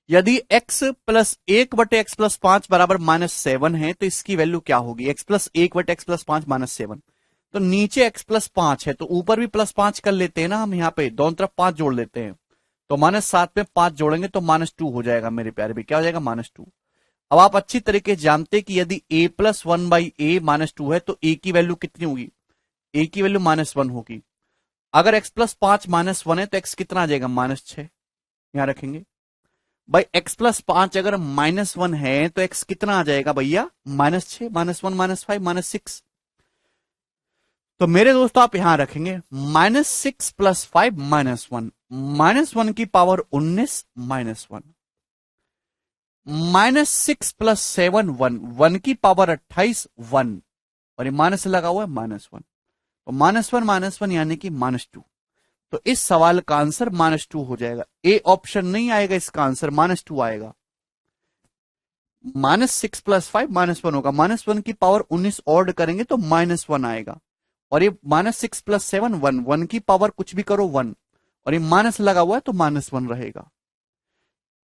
A: यदि x प्लस 1/x+5 बराबर -7 है तो इसकी वैल्यू क्या होगी? x plus 1/x+5 -7। तो नीचे x प्लस 5 है तो ऊपर भी +5 कर लेते हैं ना हम, यहाँ पे दोनों तरफ 5 जोड़ लेते हैं। तो -7 में 5 जोड़ेंगे तो -2 हो जाएगा मेरे प्यारे भी। क्या हो जाएगा? -2। अब आप अच्छी तरीके से जानते हैं कि यदि a+1/a -2 है तो a की वैल्यू कितनी होगी? a की वैल्यू -1 होगी। अगर x प्लस 5 -1 है तो x कितना आ जाएगा? -6। यहां रखेंगे भाई। x प्लस 5 अगर -1 है तो x कितना आ जाएगा भैया? -6, -1, -5, -6। तो मेरे दोस्तों आप यहां रखेंगे -6 + 5 -1, -1 की पावर 19 -1, -6 + 7 1, 1 की पावर 28 1, और ये माइनस लगा हुआ है -1। तो -1 यानी कि -2। तो इस सवाल का आंसर -2 हो जाएगा। ए ऑप्शन नहीं आएगा, इसका आंसर -2 आएगा। -6 + 5 -1 होगा, -1 की पावर 19 ऑड करेंगे तो -1 आएगा। और ये -6 + 7 1, 1 की पावर कुछ भी करो 1, और ये माइनस लगा हुआ है तो -1 रहेगा।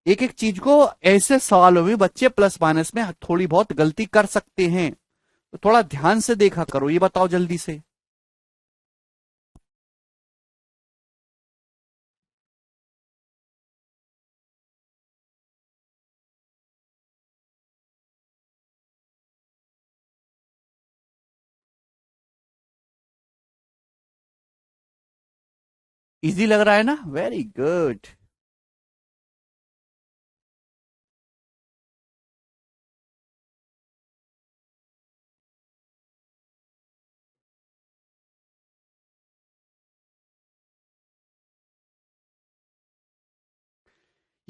A: एक एक चीज को ऐसे सवालों में बच्चे प्लस माइनस में थोड़ी बहुत गलती कर सकते हैं, तो थोड़ा ध्यान से देखा करो। ये बताओ जल्दी से। इजी लग रहा है ना? Very good.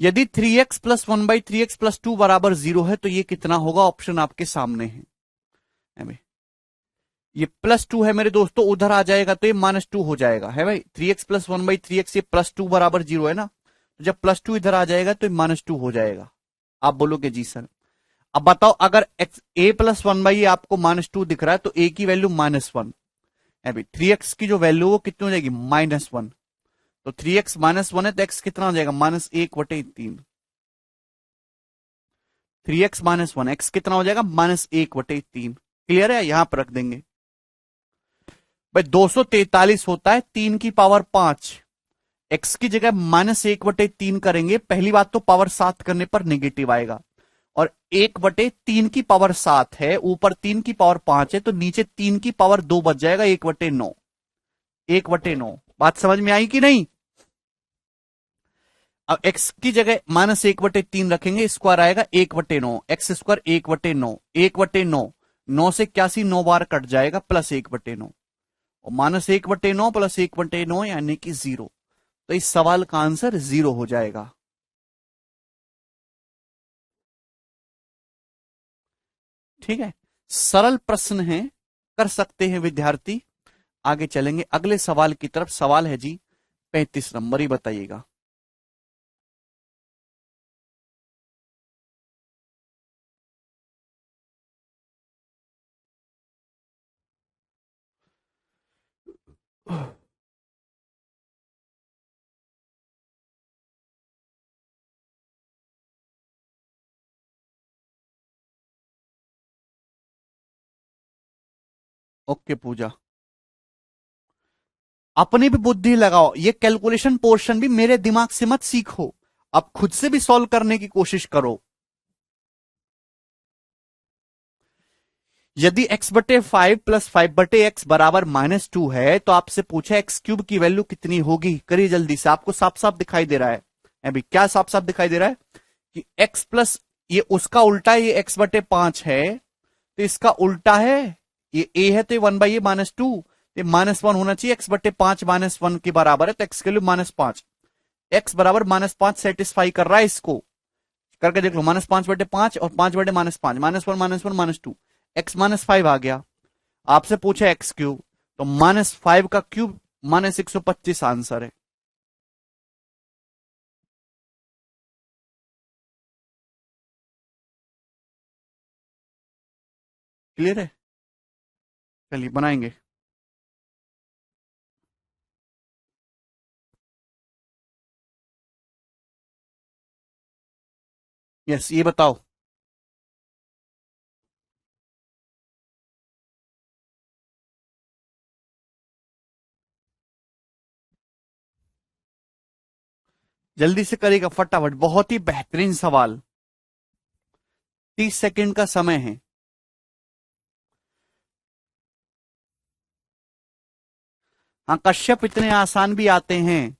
A: यदि 3x + 1/3x + 2 बराबर 0 है तो ये कितना होगा? ऑप्शन आपके सामने है। ये +2 है मेरे दोस्तों, उधर आ जाएगा तो ये -2 हो जाएगा, है भाई। 3x + 1/3x, ये +2 बराबर 0 है ना, तो जब +2 इधर आ जाएगा तो ये -2 हो जाएगा। आप बोलोगे जी सर। अब बताओ, अगर x a + 1/a आपको -2 दिख रहा है तो a की वैल्यू -1 है भाई। 3x की जो वैल्यू वो कितनी हो जाएगी? -1। तो 3x -1 है तो x कितना हो जाएगा? -1/3। 3x -1, x कितना हो जाएगा? -1/3। क्लियर है? यहां पर रख देंगे भाई। 243 होता है 3 की पावर 5। एक्स की जगह -1/3 करेंगे, पहली बात तो पावर 7 करने पर नेगेटिव आएगा, और 1/3 की पावर 7 है, ऊपर 3 की पावर 5 है, तो नीचे 3 की पावर 2 बच जाएगा, 1/9। 1/9 बात समझ में आई कि नहीं? अब एक्स की जगह -1/3 रखेंगे, स्क्वायर आएगा 1/9, एक्स स्क्वायर 1/9, 1/9, 9 से 81 9 बार कट जाएगा, +1/9, और -1/9 + 1/9 यानी कि 0। तो इस सवाल का आंसर 0 हो जाएगा। ठीक है, सरल प्रश्न है, कर सकते हैं विद्यार्थी। आगे चलेंगे अगले सवाल की तरफ। सवाल है जी 35 नंबर, ही बताइएगा। ओके पूजा, अपनी भी बुद्धि लगाओ, ये कैलकुलेशन पोर्शन भी मेरे दिमाग से मत सीखो, अब खुद से भी सॉल्व करने की कोशिश करो। यदि x/5 + 5/x बराबर -2 है तो आपसे पूछा x³ की वैल्यू कितनी होगी? करिए जल्दी से, आपको साफ साफ दिखाई दे रहा है अभी। क्या साफ साफ दिखाई दे रहा है? कि x प्लस, ये उसका उल्टा है, ये x/5 है तो इसका उल्टा है, ये a है तो ये 1/a -2, ये -1 होना चाहिए। x/5 -1 के बराबर है तो x के लिए -5, x बराबर -5 सेटिस्फाई कर रहा है इसको। करके देख लो, -5/5 और 5/-5, -1 -1 -2, x -5 आ गया। आपसे पूछा x³ तो -5 का क्यूब -125 आंसर है। क्लियर है? चलिए बनाएंगे। यस, ये बताओ। जल्दी से करेगा फटाफट, बहुत ही बेहतरीन सवाल। 30 सेकंड का समय है। हाँ, कश्यप इतने आसान भी आते हैं।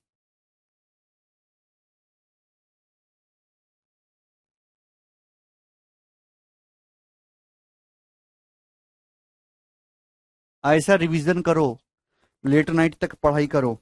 A: ऐसा रिवीजन करो, लेट नाइट तक पढ़ाई करो।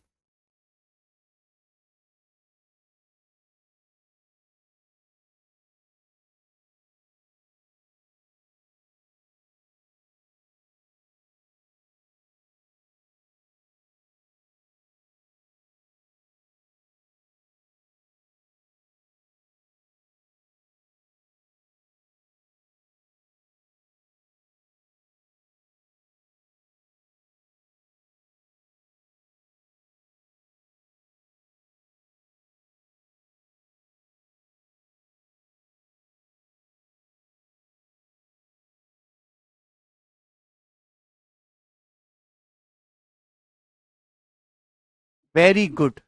A: वेरी गुड,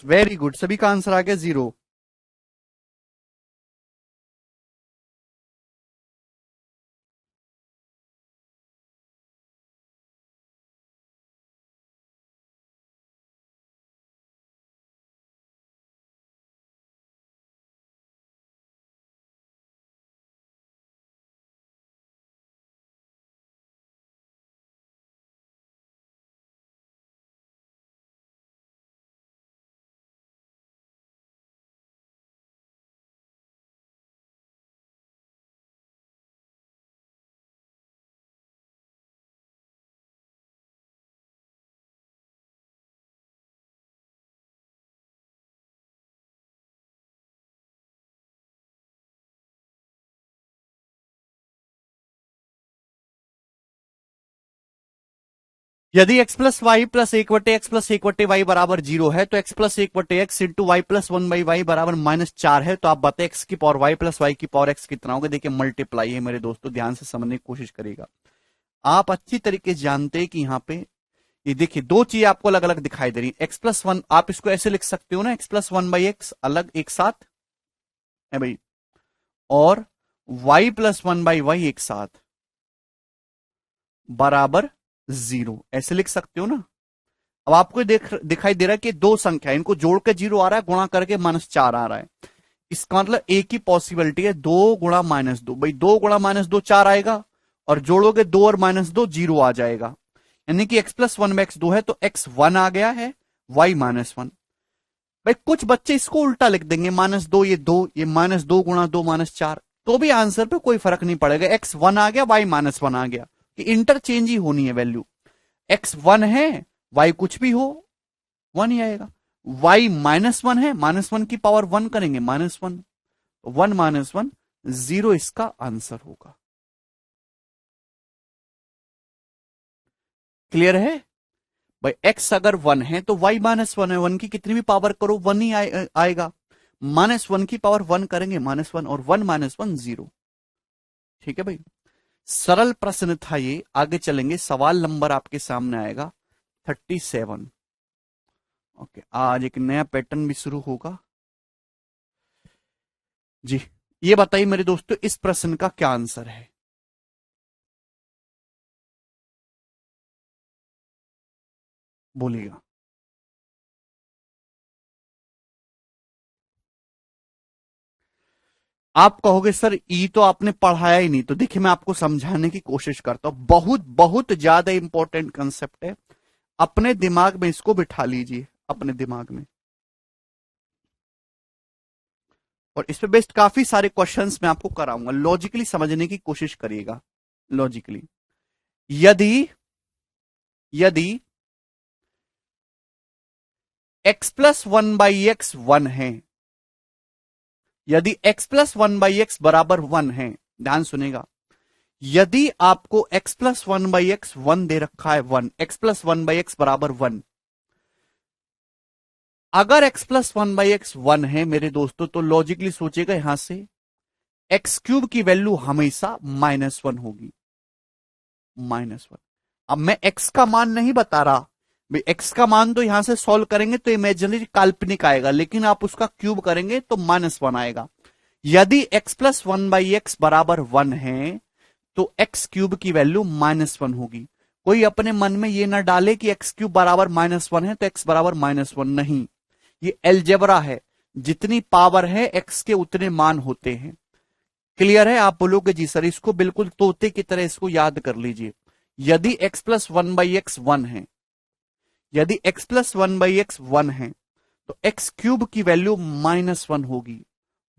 A: वेरी गुड, सभी का आंसर आ गया 0। यदि x प्लस वाई प्लस एक बटे एक्स प्लस एक बटे वाई बराबर 0 है, तो x प्लस एक बटे x into y plus one by y बराबर -4 है, तो आप बताए x की पावर y प्लस वाई की पावर x कितना होगा। देखिए मल्टीप्लाई है मेरे दोस्तों, ध्यान से समझने की कोशिश करिएगा। आप अच्छी तरीके से जानते हैं कि यहां पे ये देखिए दो चीजें आपको अलग अलग दिखाई दे रही है। x प्लस वन आप इसको ऐसे लिख सकते हो ना, x plus one by x अलग एक साथ है भाई, और y plus one by y एक साथ बराबर 0, ऐसे लिख सकते हो ना। अब आपको दिखाई दे रहा है कि दो संख्या, इनको जोड़ के 0 आ रहा है, गुणा करके -4 आ रहा है। इसका मतलब एक ही पॉसिबिलिटी है, 2 गुणा -2। भाई 2 गुणा -2 4 आएगा, और जोड़ोगे 2 और -2 0 आ जाएगा। यानी कि x प्लस वन में x2 है, तो x1 आ गया है, y -1। भाई कुछ बच्चे इसको उल्टा लिख देंगे, -2 ये 2, ये -2 गुणा 2 -4, तो भी आंसर पे कोई फर्क नहीं पड़ेगा। x1 आ गया, y -1 आ गया, कि इंटरचेंज ही होनी है वैल्यू। x1 है, y कुछ भी हो 1 ही आएगा। y -1 है, -1 की पावर 1 करेंगे, -1, 1 -1 0 इसका आंसर होगा। क्लियर है भाई? x अगर 1 है तो y -1 है, 1 की कितनी भी पावर करो 1 ही आएगा। -1 की पावर 1 करेंगे, -1, और 1 -1 0। ठीक है भाई, सरल प्रश्न था ये। आगे चलेंगे, सवाल नंबर आपके सामने आएगा 37। ओके, आज एक नया पैटर्न भी शुरू होगा जी। ये बताइए मेरे दोस्तों, इस प्रश्न का क्या आंसर है? बोलिएगा। आप कहोगे सर ई तो आपने पढ़ाया ही नहीं, तो देखिए मैं आपको समझाने की कोशिश करता हूं। बहुत बहुत ज्यादा इंपॉर्टेंट कंसेप्ट है, अपने दिमाग में इसको बिठा लीजिए, अपने दिमाग में। और इस पे बेस्ड काफी सारे क्वेश्चंस मैं आपको कराऊंगा, लॉजिकली समझने की कोशिश करिएगा। लॉजिकली, यदि यदि x plus one by x 1 है, यदि x plus one by x बराबर 1 है, ध्यान सुनेगा, यदि आपको x plus one by x one दे रखा है, one, x plus one by x बराबर वन, अगर x plus one by x one है मेरे दोस्तों, तो लॉजिकली सोचेगा यहां से एक्स क्यूब की वैल्यू हमेशा माइनस वन होगी, माइनस वन। अब मैं x का मान नहीं बता रहा भाई, x का मान तो यहां से सॉल्व करेंगे तो इमेजिनरी काल्पनिक आएगा, लेकिन आप उसका क्यूब करेंगे तो माइनस वन आएगा। यदि x plus one by x बराबर वन है तो x क्यूब की वैल्यू माइनस वन होगी। कोई अपने मन में ये ना डाले कि x क्यूब बराबर माइनस वन है तो x बराबर माइनस वन, नहीं, ये एलजेब्रा है, जितनी पावर है x के उतने मान होते हैं। क्लियर है? आप बोलोगे जी सर, इसको बिल्कुल तोते की तरह इसको याद कर लीजिए। यदि x plus one by x one है, यदि x plus one by x one है तो x क्यूब की वैल्यू माइनस वन होगी।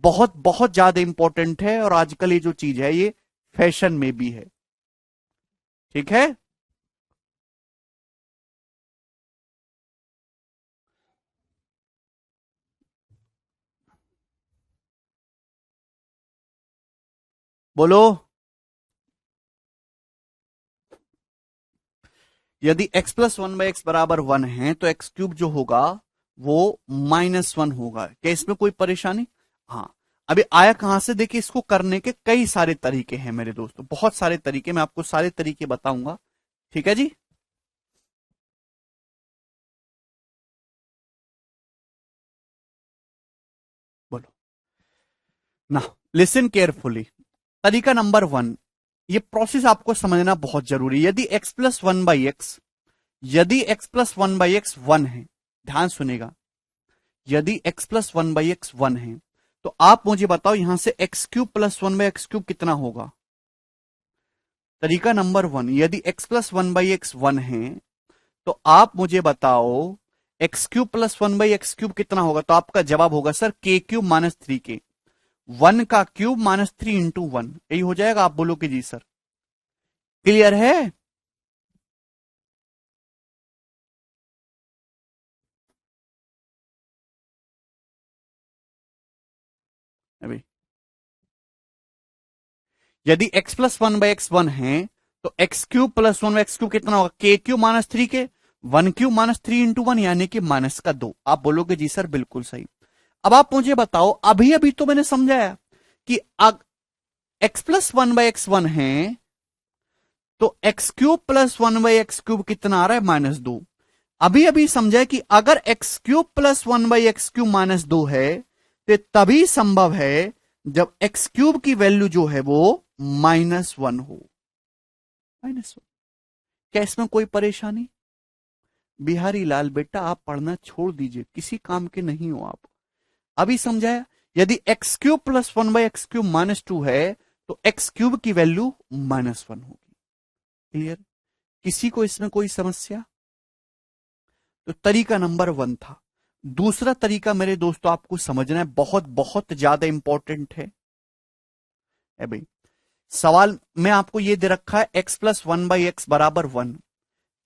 A: बहुत बहुत ज्यादा इंपॉर्टेंट है, और आजकल ये जो चीज है ये फैशन में भी है। ठीक है? बोलो। यदि x plus one by x बराबर वन है तो x क्यूब जो होगा वो माइनस वन होगा। क्या इसमें कोई परेशानी? हाँ। अभी आया कहां से? देखिए, इसको करने के कई सारे तरीके हैं मेरे दोस्तों, बहुत सारे तरीके, मैं आपको सारे तरीके बताऊंगा। ठीक है जी? बोलो ना, लिसन केयरफुली। तरीका नंबर वन, ये प्रोसेस आपको समझना बहुत जरूरी है। यदि x plus one by x, यदि x plus one by x one है, ध्यान सुनेगा, यदि x plus one by x one है तो आप मुझे बताओ यहां से x cube plus one by x cube कितना होगा। तरीका नंबर वन, यदि x plus one by x one है तो आप मुझे बताओ x cube plus one by x cube कितना होगा। तो आपका जवाब होगा सर के क्यूब माइनस थ्री के, वन का cube minus three into one, यही हो जाएगा। आप बोलो कि जी सर। क्लियर है? अभी यदि x plus one by x one है तो x cube plus one by x cube कितना होगा, के क्यूब माइनस थ्री के, one cube minus three into one, यानी कि माइनस का दो। आप बोलोगे जी सर बिल्कुल सही। अब आप मुझे बताओ, अभी अभी तो मैंने समझाया कि x plus one by x one है तो x cube plus one by x cube कितना आ रहा है, माइनस दो। अभी अभी समझा कि अगर x cube plus one by x cube minus दो है तो तभी संभव है जब एक्स क्यूब की वैल्यू जो है वो माइनस वन हो, माइनस वन। क्या इसमें कोई परेशानी? बिहारी लाल बेटा, आप पढ़ना छोड़ दीजिए, किसी काम के नहीं हो आप। अभी समझाया, यदि x cube plus one by x cube minus two है तो एक्स क्यूब की वैल्यू माइनस वन होगी। क्लियर? किसी को इसमें कोई समस्या? तो तरीका नंबर वन था। दूसरा तरीका मेरे दोस्तों आपको समझना है, बहुत बहुत ज्यादा इंपॉर्टेंट है भाई। सवाल में आपको यह दे रखा है x plus one by x बराबर one,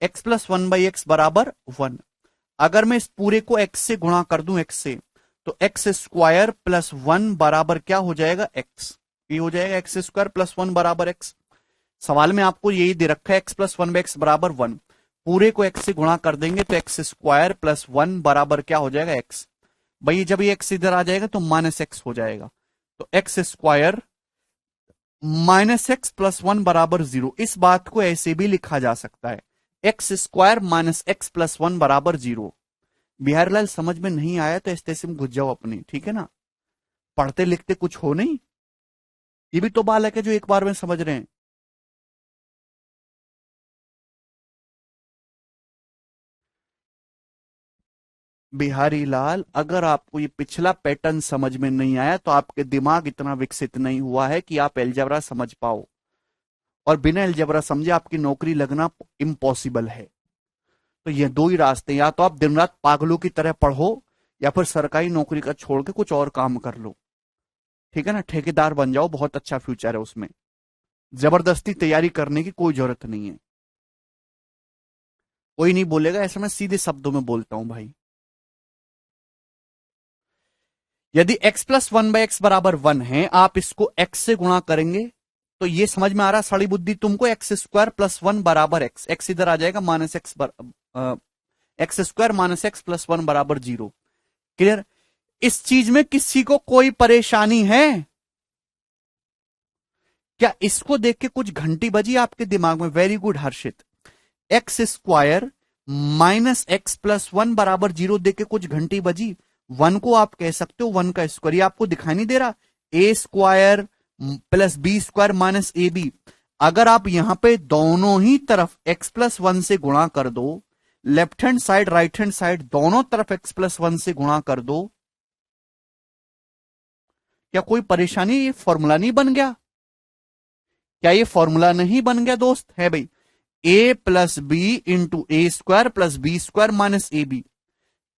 A: x plus one by x बराबर वन। अगर मैं इस पूरे को एक्स से गुणा कर दूं, एक्स से, तो एक्स स्क्वायर प्लस वन बराबर क्या हो जाएगा, एक्स। ये हो जाएगा एक्स स्क्वायर प्लस वन बराबर एक्स। सवाल में आपको यही दे रखा है x plus one by x बराबर वन, पूरे को एक्स से गुणा कर देंगे तो एक्स स्क्वायर प्लस वन बराबर क्या हो जाएगा, एक्स। भाई जब ये एक्स इधर आ जाएगा तो माइनस एक्स हो जाएगा, तो x square minus x plus one बराबर जीरो। इस बात को ऐसे भी लिखा जा सकता है, x square minus x plus one बराबर जीरो। बिहारीलाल समझ में नहीं आया तो इस तैसे में घुस जाओ अपनी, ठीक है ना? पढ़ते लिखते कुछ हो नहीं, ये भी तो बालक है जो एक बार में समझ रहे हैं। बिहारी लाल, अगर आपको ये पिछला पैटर्न समझ में नहीं आया तो आपके दिमाग इतना विकसित नहीं हुआ है कि आप अलजेब्रा समझ पाओ, और बिना अलजेब्रा समझे आपकी नौकरी लगना इम्पॉसिबल है। तो ये दो ही रास्ते, या तो आप दिन रात पागलों की तरह पढ़ो या फिर सरकारी नौकरी का छोड़ के कुछ और काम कर लो। ठीक है ना? ठेकेदार बन जाओ, बहुत अच्छा फ्यूचर है उसमें, जबरदस्ती तैयारी करने की कोई जरूरत नहीं है। कोई नहीं बोलेगा, ऐसा मैं सीधे शब्दों में बोलता हूं भाई। यदि x plus one by x बराबर वन है, आप इसको x से गुणा करेंगे तो ये समझ में आ रहा साड़ी बुद्धि तुमको, एक्स स्क्वायर प्लस वन बराबर एक्स, एक्स इधर आ जाएगा minus x, x square minus x plus one बराबर 0। क्लियर? इस चीज में किसी को कोई परेशानी है क्या? इसको देख के कुछ घंटी बजी आपके दिमाग में? Very good Harshit. X square minus x plus one बराबर 0 देख के कुछ घंटी बजी? वन को आप कह सकते हो वन का स्क्वायर, ये आपको दिखाई नहीं दे रहा? A square plus b square minus a b. अगर आप यहां पे दोनों ही तरफ एक्स प्लस वन से गुणा कर दो, left hand side right hand side दोनों तरफ एक्स प्लस वन से गुणा कर दो, क्या कोई परेशानी? ये फॉर्मूला नहीं बन गया क्या? ये फॉर्मूला नहीं बन गया दोस्त? है भाई, a plus b into a square plus b square minus a b.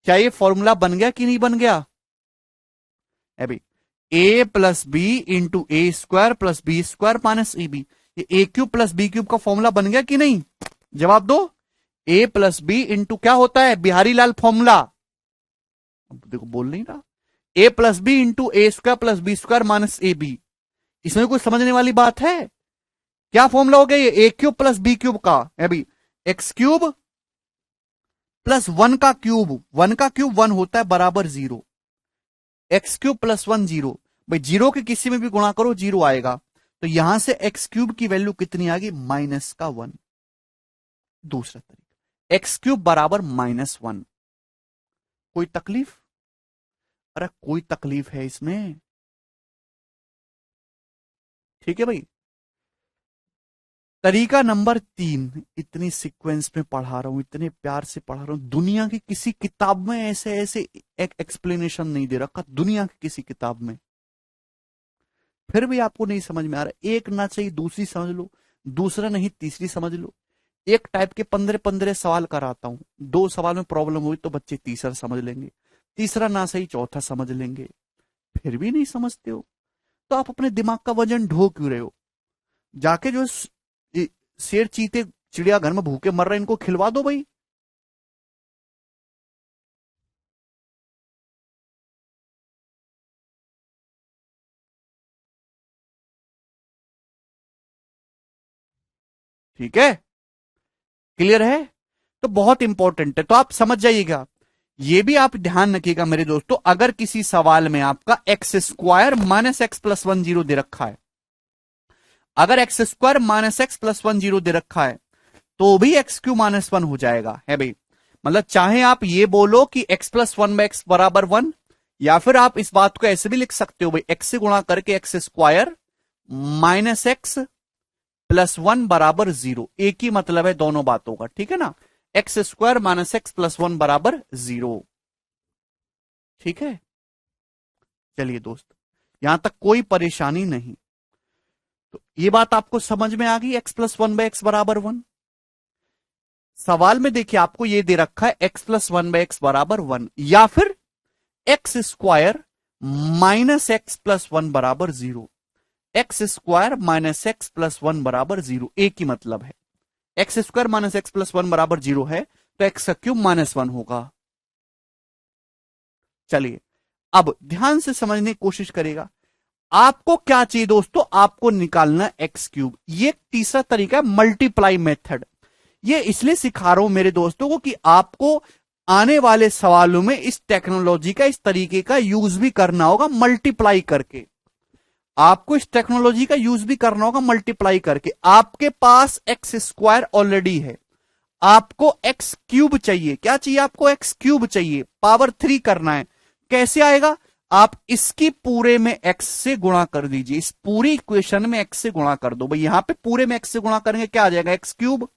A: क्या ये फॉर्मूला बन गया कि नहीं बन गया? है भाई, a plus b into a square plus b square minus a b, ये a cube plus b cube का फॉर्मूला बन गया कि नहीं? जवाब दो। ए प्लस बी इंटू क्या होता है बिहारी लाल फॉर्मूला? देखो बोल नहीं रहा। A plus b into a square plus b square minus a b, इसमें कोई समझने वाली बात है? क्या फॉर्मूला हो गया ये? A cube plus b cube का है भाई, एक्स क्यूब प्लस वन का क्यूब, वन का क्यूब वन होता है बराबर 0, एक्स क्यूब प्लस वन 0। भाई 0 के किसी में भी गुणा करो 0 आएगा, तो यहां से एक्स क्यूब की वैल्यू कितनी आ गई? माइनस का 1। दूसरा तरीका, एक्स क्यूब बराबर माइनस 1। कोई तकलीफ? अरे कोई तकलीफ है इसमें? ठीक है भाई। तरीका नंबर 3, इतनी सीक्वेंस में पढ़ा रहा हूं, इतने प्यार से पढ़ा रहा हूं, दुनिया की किसी किताब में ऐसे ऐसे एक एक्सप्लेनेशन नहीं दे रखा, दुनिया की किसी किताब में। फिर भी आपको नहीं समझ में आ रहा, एक ना चाहिए दूसरी समझ लो, दूसरा नहीं तीसरी समझ लो। एक टाइप के 15-15 सवाल कराता हूं, 2 सवाल में प्रॉब्लम हुई तो बच्चे तीसरा समझ लेंगे, तीसरा ना सही चौथा समझ लेंगे। फिर भी नहीं समझते हो तो आप अपने दिमाग का वजन ढो क्यों रहे हो? जाके जो शेर चीते चिड़ियाघर में भूखे मर रहे हैं इनको खिलवा दो भाई। ठीक है, क्लियर है? तो बहुत इंपॉर्टेंट है, तो आप समझ जाइएगा। ये भी आप ध्यान रखिएगा मेरे दोस्तों, अगर किसी सवाल में आपका x square minus x plus one 0 दे रखा है, अगर x square minus x plus one 0 दे रखा है तो भी एक्स क्यू माइनस 1 हो जाएगा। है भाई, मतलब चाहे आप ये बोलो कि x plus one by x बराबर 1, या फिर आप इस बात को ऐसे भी लिख सकते हो भाई, एक्स से गुणा करके x square minus x plus one बराबर 0। एक ही मतलब है दोनों बातों का, ठीक है ना? X square minus x plus one बराबर 0। ठीक है, चलिए दोस्त, यहां तक कोई परेशानी नहीं। तो ये बात आपको समझ में आ गई, x plus one by x बराबर 1। सवाल में देखिए आपको ये दे रखा है x plus one by x बराबर 1, या फिर x square minus x plus one बराबर 0। X square minus x plus one बराबर 0, एक ही मतलब है। X square minus x plus one बराबर 0 है तो एक्स का क्यूब माइनस 1 होगा। चलिए अब ध्यान से समझने की कोशिश करेगा। आपको क्या चाहिए दोस्तों? आपको निकालना एक्स क्यूब। ये तीसरा तरीका है मल्टीप्लाई मेथड। ये इसलिए सिखा रहा हूं मेरे दोस्तों को कि आपको आने वाले सवालों में इस टेक्नोलॉजी का, इस तरीके का यूज भी करना होगा मल्टीप्लाई करके। आपको इस टेक्नोलॉजी का यूज भी करना होगा मल्टीप्लाई करके। आपके पास एक्स स्क्वायर ऑलरेडी है, आपको एक्स क्यूब चाहिए। क्या चाहिए आपको? एक्स क्यूब चाहिए, पावर 3 करना है। कैसे आएगा? आप इसकी पूरे में एक्स से गुणा कर दीजिए, इस पूरी इक्वेशन में एक्स से गुणा कर दो भाई। यहां पे पूरे में एक्स से गुणा करेंगे क्या आ जाएगा? X cube,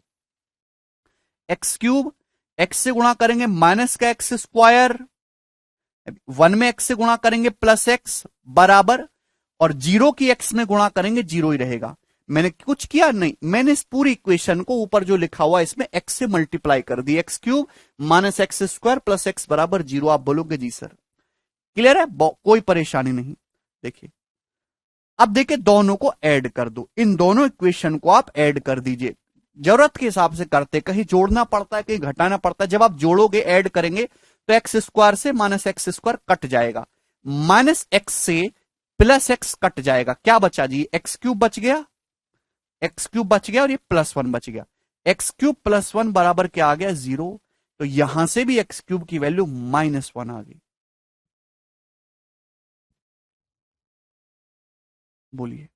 A: x cube, x से गुणा करेंगे माइनस का एक्स स्क्वायर, 1 में एक्स से गुणा करेंगे प्लस एक्स बराबर, और 0 की एक्स में गुणा करेंगे 0 ही रहेगा। मैंने कुछ किया नहीं, मैंने इस पूरी इक्वेशन को ऊपर जो लिखा हुआ है इसमें एक्स से मल्टीप्लाई कर दी। X cube minus x square plus x बराबर 0। आप बोलोगे जी सर क्लियर है, कोई परेशानी नहीं। देखिए अब देखिए, दोनों को ऐड कर दो, इन दोनों इक्वेशन को आप ऐड कर दीजिए। जरूरत के हिसाब से करते, कहीं जोड़ना पड़ता है कहीं घटाना पड़ता है। जब आप जोड़ोगे ऐड करेंगे तो एक्स स्क्वायर से माइनस एक्स स्क्वायर कट जाएगा, माइनस एक्स से प्लस एक्स कट जाएगा, क्या बचा जी? एक्स क्यूब बच गया, एक्स क्यूब बच गया और ये +1 बच गया। एक्स क्यूब +1 बराबर क्या आ गया 0। तो यहां से भी एक्स क्यूब की वैल्यू -1 आ गई। बोलिए।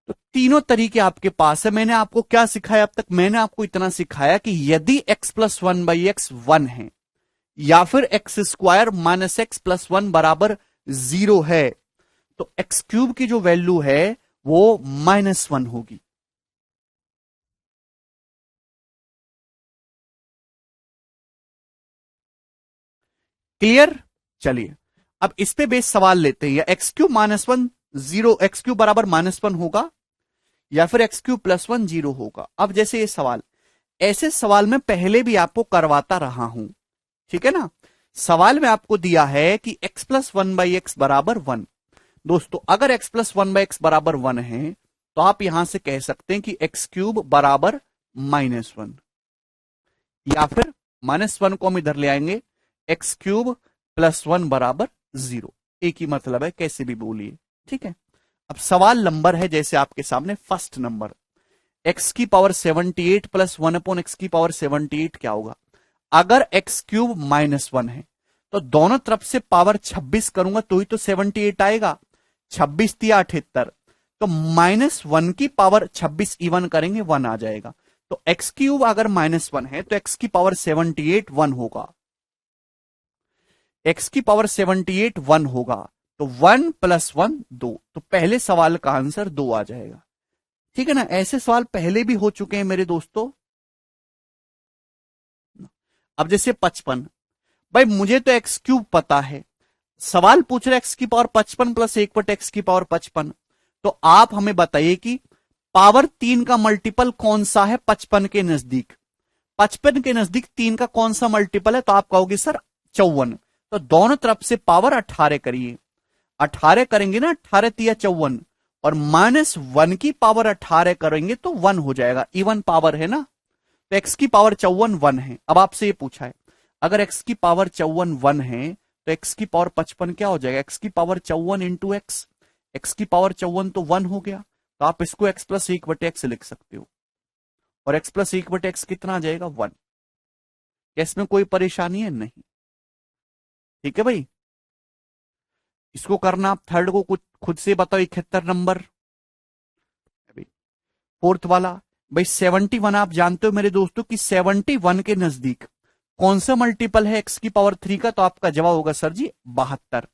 A: तो तीनों तरीके आपके पास है। मैंने आपको क्या सिखाया अब तक? मैंने आपको इतना सिखाया कि यदि x+1/x 1 है या फिर x² - x+1 बराबर 0 है तो एक्स क्यूब की जो वैल्यू है वो -1 होगी। क्लियर? चलिए अब इस पे बेस सवाल लेते हैं। या x³ - 0, x³ बराबर -1 होगा या फिर x³ +1 0 होगा। अब जैसे ये सवाल, ऐसे सवाल में पहले भी आपको करवाता रहा हूं, ठीक है ना। सवाल में आपको दिया है कि x+1/x बराबर 1। दोस्तों अगर x+1/x बराबर 1 है तो आप यहां से कह सकते हैं कि x³ बराबर -1, या फिर -1 को हम इधर ले आएंगे, x³ +1 बराबर 0। एक ही मतलब है, कैसे भी बोलिए, ठीक है। अब सवाल नंबर है जैसे आपके सामने फर्स्ट नंबर, x⁻78 + 1/x⁻78 क्या होगा? अगर x³ -1 है तो दोनों तरफ से पावर 26 करूंगा तो ही तो 78 आएगा। 26 दिया 78, तो -1 की पावर 26 इवन करेंगे 1 आ जाएगा। तो x³ अगर -1 है तो x⁻78 1 होगा। x⁻78 1 होगा, तो 1 + 1 2, तो पहले सवाल का आंसर 2 आ जाएगा। ठीक है ना। ऐसे सवाल पहले भी हो चुके हैं मेरे दोस्तों। अब जैसे 55, भाई मुझे तो x³ पता है, सवाल पूछ रहे x⁻55 + 1/x⁻55, तो आप हमें बताइए कि पावर 3 का मल्टीपल कौन सा है 55 के नजदीक? 55 के नजदीक 3 का कौन सा मल्टीपल है? तो आप कहोगे सर 54। तो दोनों तरफ से पावर 18 करिए, 18 करेंगे ना, 18 तिया 54, और -1 की पावर 18 करेंगे तो 1 हो जाएगा। इवन पावर है ना, तो x की पावर 54 1 है। अब आपसे ये पूछा है अगर x की पावर 54 1 है तो x की पावर 55 क्या हो जाएगा? x की पावर 54 इंटू एक्स, x की पावर 54 तो 1 हो गया, तो आप इसको x + 1/x लिख सकते हो, और x + 1/x कितना आ जाएगा? 1। इसमें कोई परेशानी है? नहीं। ठीक है भाई, इसको करना आप थर्ड को कुछ खुद से बताओ। 71 नंबर फोर्थ वाला, भाई 71 आप जानते हो मेरे दोस्तों कि 71 के नजदीक कौन सा मल्टीपल है x की पावर 3 का? तो आपका जवाब होगा सर जी 72।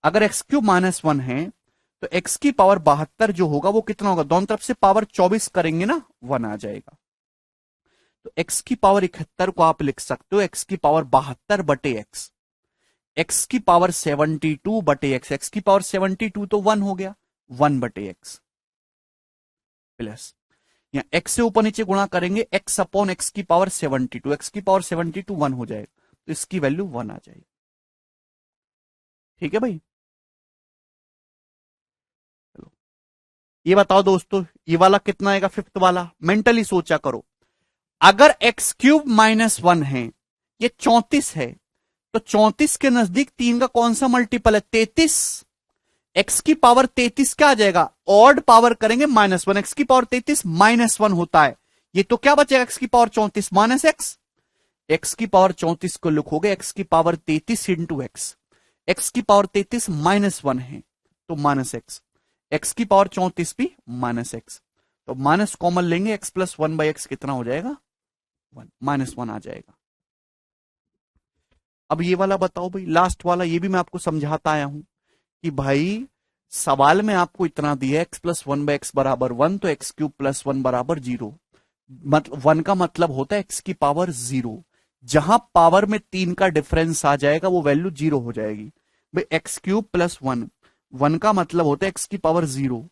A: अगर x³ -1 है तो x की पावर 72 जो होगा वो कितना होगा? दोनों तरफ से पावर 24 करेंगे ना, 1 आ जाएगा। तो x की पावर 71 को आप लिख सकते हो x की पावर 72 बटे x, x की पावर 72 बटे x की पावर 72 तो 1 हो गया, 1 बटे x प्लस, या x से ऊपर नीचे गुणा करेंगे x/x की पावर 72, x की पावर 72 1 हो जाएगा, तो इसकी वैल्यू 1 आ जाएगी। ठीक है भाई, चलो ये बताओ दोस्तों, ये वाला कितना आएगा? फिफ्थ वाला मेंटली सोचा करो। अगर x³ -1 है, ये 34 है, तो 34 के नजदीक 3 का कौन सा मल्टीपल है? 33। x की पावर 33 क्या आ जाएगा? ऑड पावर करेंगे -1, x की पावर 33 -1 होता है, ये तो क्या बचेगा? x की पावर 34 -x, x की पावर 34 को लिखोगे x की पावर 33 इंटू एक्स, x की पावर 33 -1 है तो -x, x की पावर 34 भी -x, तो माइनस कॉमन लेंगे, x + 1/x कितना हो जाएगा? 1, -1 आ जाएगा। अब ये वाला बताओ भाई, लास्ट वाला, ये भी मैं आपको समझाता आया हूं कि भाई सवाल में आपको इतना दिया x + 1/x बराबर 1, तो x³ + 1 बराबर 0, मतलब 1 का मतलब होता है x की पावर 0। जहां पावर में 3 का डिफरेंस आ जाएगा वो वैल्यू 0 हो जाएगी। भाई x³ + 1, 1 का मतलब होता है x की पावर 0,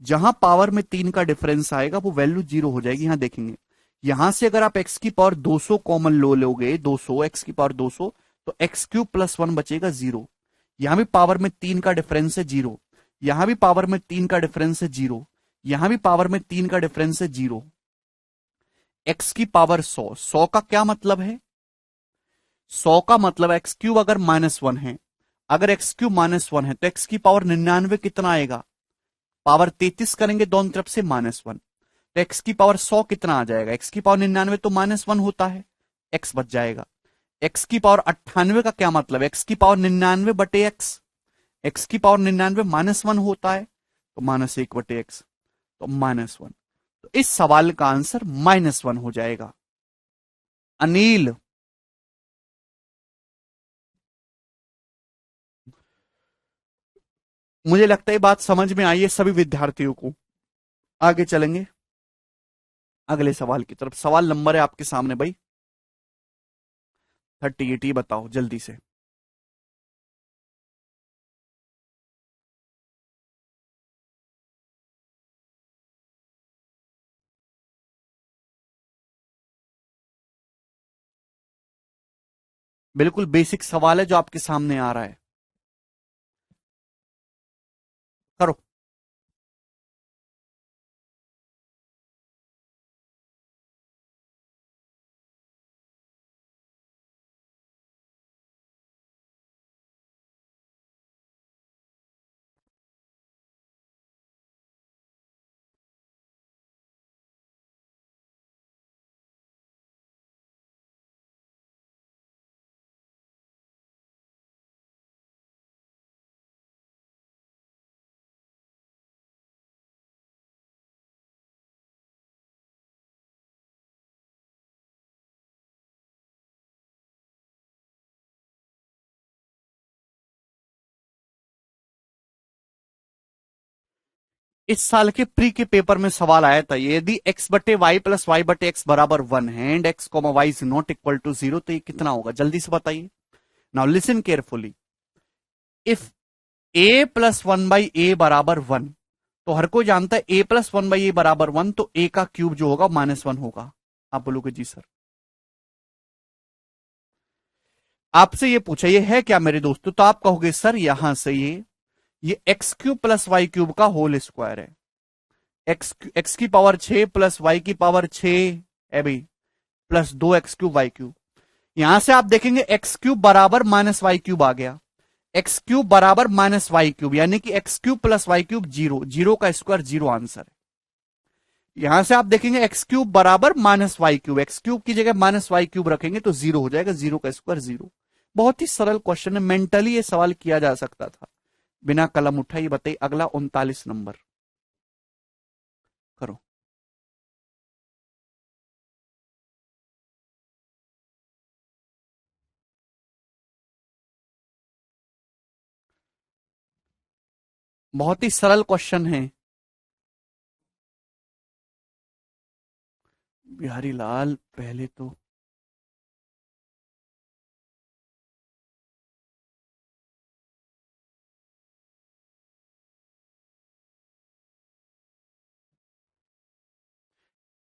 A: जहां पावर में 3 का डिफरेंस आएगा वो वैल्यू 0 हो जाएगी। यहां देखेंगे, यहां से अगर आप x की पावर 200 कॉमन लो लोगे, 200 x की पावर 200, तो x³ + 1 बचेगा 0। यहां भी पावर में 3 का डिफरेंस है 0, यहां भी पावर में 3 का डिफरेंस है 0, यहां भी पावर में 3 का डिफरेंस है 0। x की पावर 100, 100 का क्या मतलब है? 100 का मतलब x³ अगर -1 है, अगर x³ -1 है तो x की पावर 99 कितना आएगा? पावर 33 करेंगे दोनों तरफ से -1, तो x की पावर 100 कितना आ जाएगा, x की पावर 99 तो -1 होता है, x बच जाएगा। x की पावर 98 का क्या मतलब, x की पावर 99 बटे x की पावर 99 -1 होता है, तो -1 बटे x, तो -1। तो इस सवाल का आंसर -1 हो जाएगा। अनिल, मुझे लगता है बात समझ में आई है सभी विद्यार्थियों को। आगे चलेंगे अगले सवाल की तरफ। सवाल नंबर है आपके सामने भाई 38, ये बताओ जल्दी से। बिल्कुल बेसिक सवाल है जो आपके सामने आ रहा है, करो। इस साल के प्री के पेपर में सवाल आया था, यदि x बटे वाई प्लस वाई बटे एक्स बराबर 1 है and x comma y is not equal to 0, तो ये कितना होगा, जल्दी से बताइए। Now listen carefully, if a plus 1/a बराबर 1, तो हर कोई जानता है a प्लस 1/a बराबर 1, तो a का क्यूब जो होगा -1 होगा। आप बोलोगे जी सर। आपसे ये पूछा ये है क्या मेरे दोस्तों, तो आप कहोगे सर यहां से ये x cube plus y cube का होल स्क्वायर है। एक्स की पावर 6 प्लस वाई की पावर 6 है भाई, प्लस 2x³ y³ यहां से आप देखेंगे एक्स क्यूब बराबर -y³ आ गया, एक्स क्यूब बराबर -y³, यानी कि x cube plus y cube 0, 0 का स्क्वायर 0 आंसर है। यहां से आप देखेंगे एक्स क्यूब बराबर -y³, एक्स क्यूब की जगह -y³ रखेंगे तो 0 हो जाएगा, 0 का स्क्वायर 0। बहुत ही सरल क्वेश्चन है, मेंटली ये सवाल किया जा सकता था, बिना कलम उठाइए। बताइए अगला 39 नंबर करो। बहुत ही सरल क्वेश्चन है बिहारी लाल, पहले तो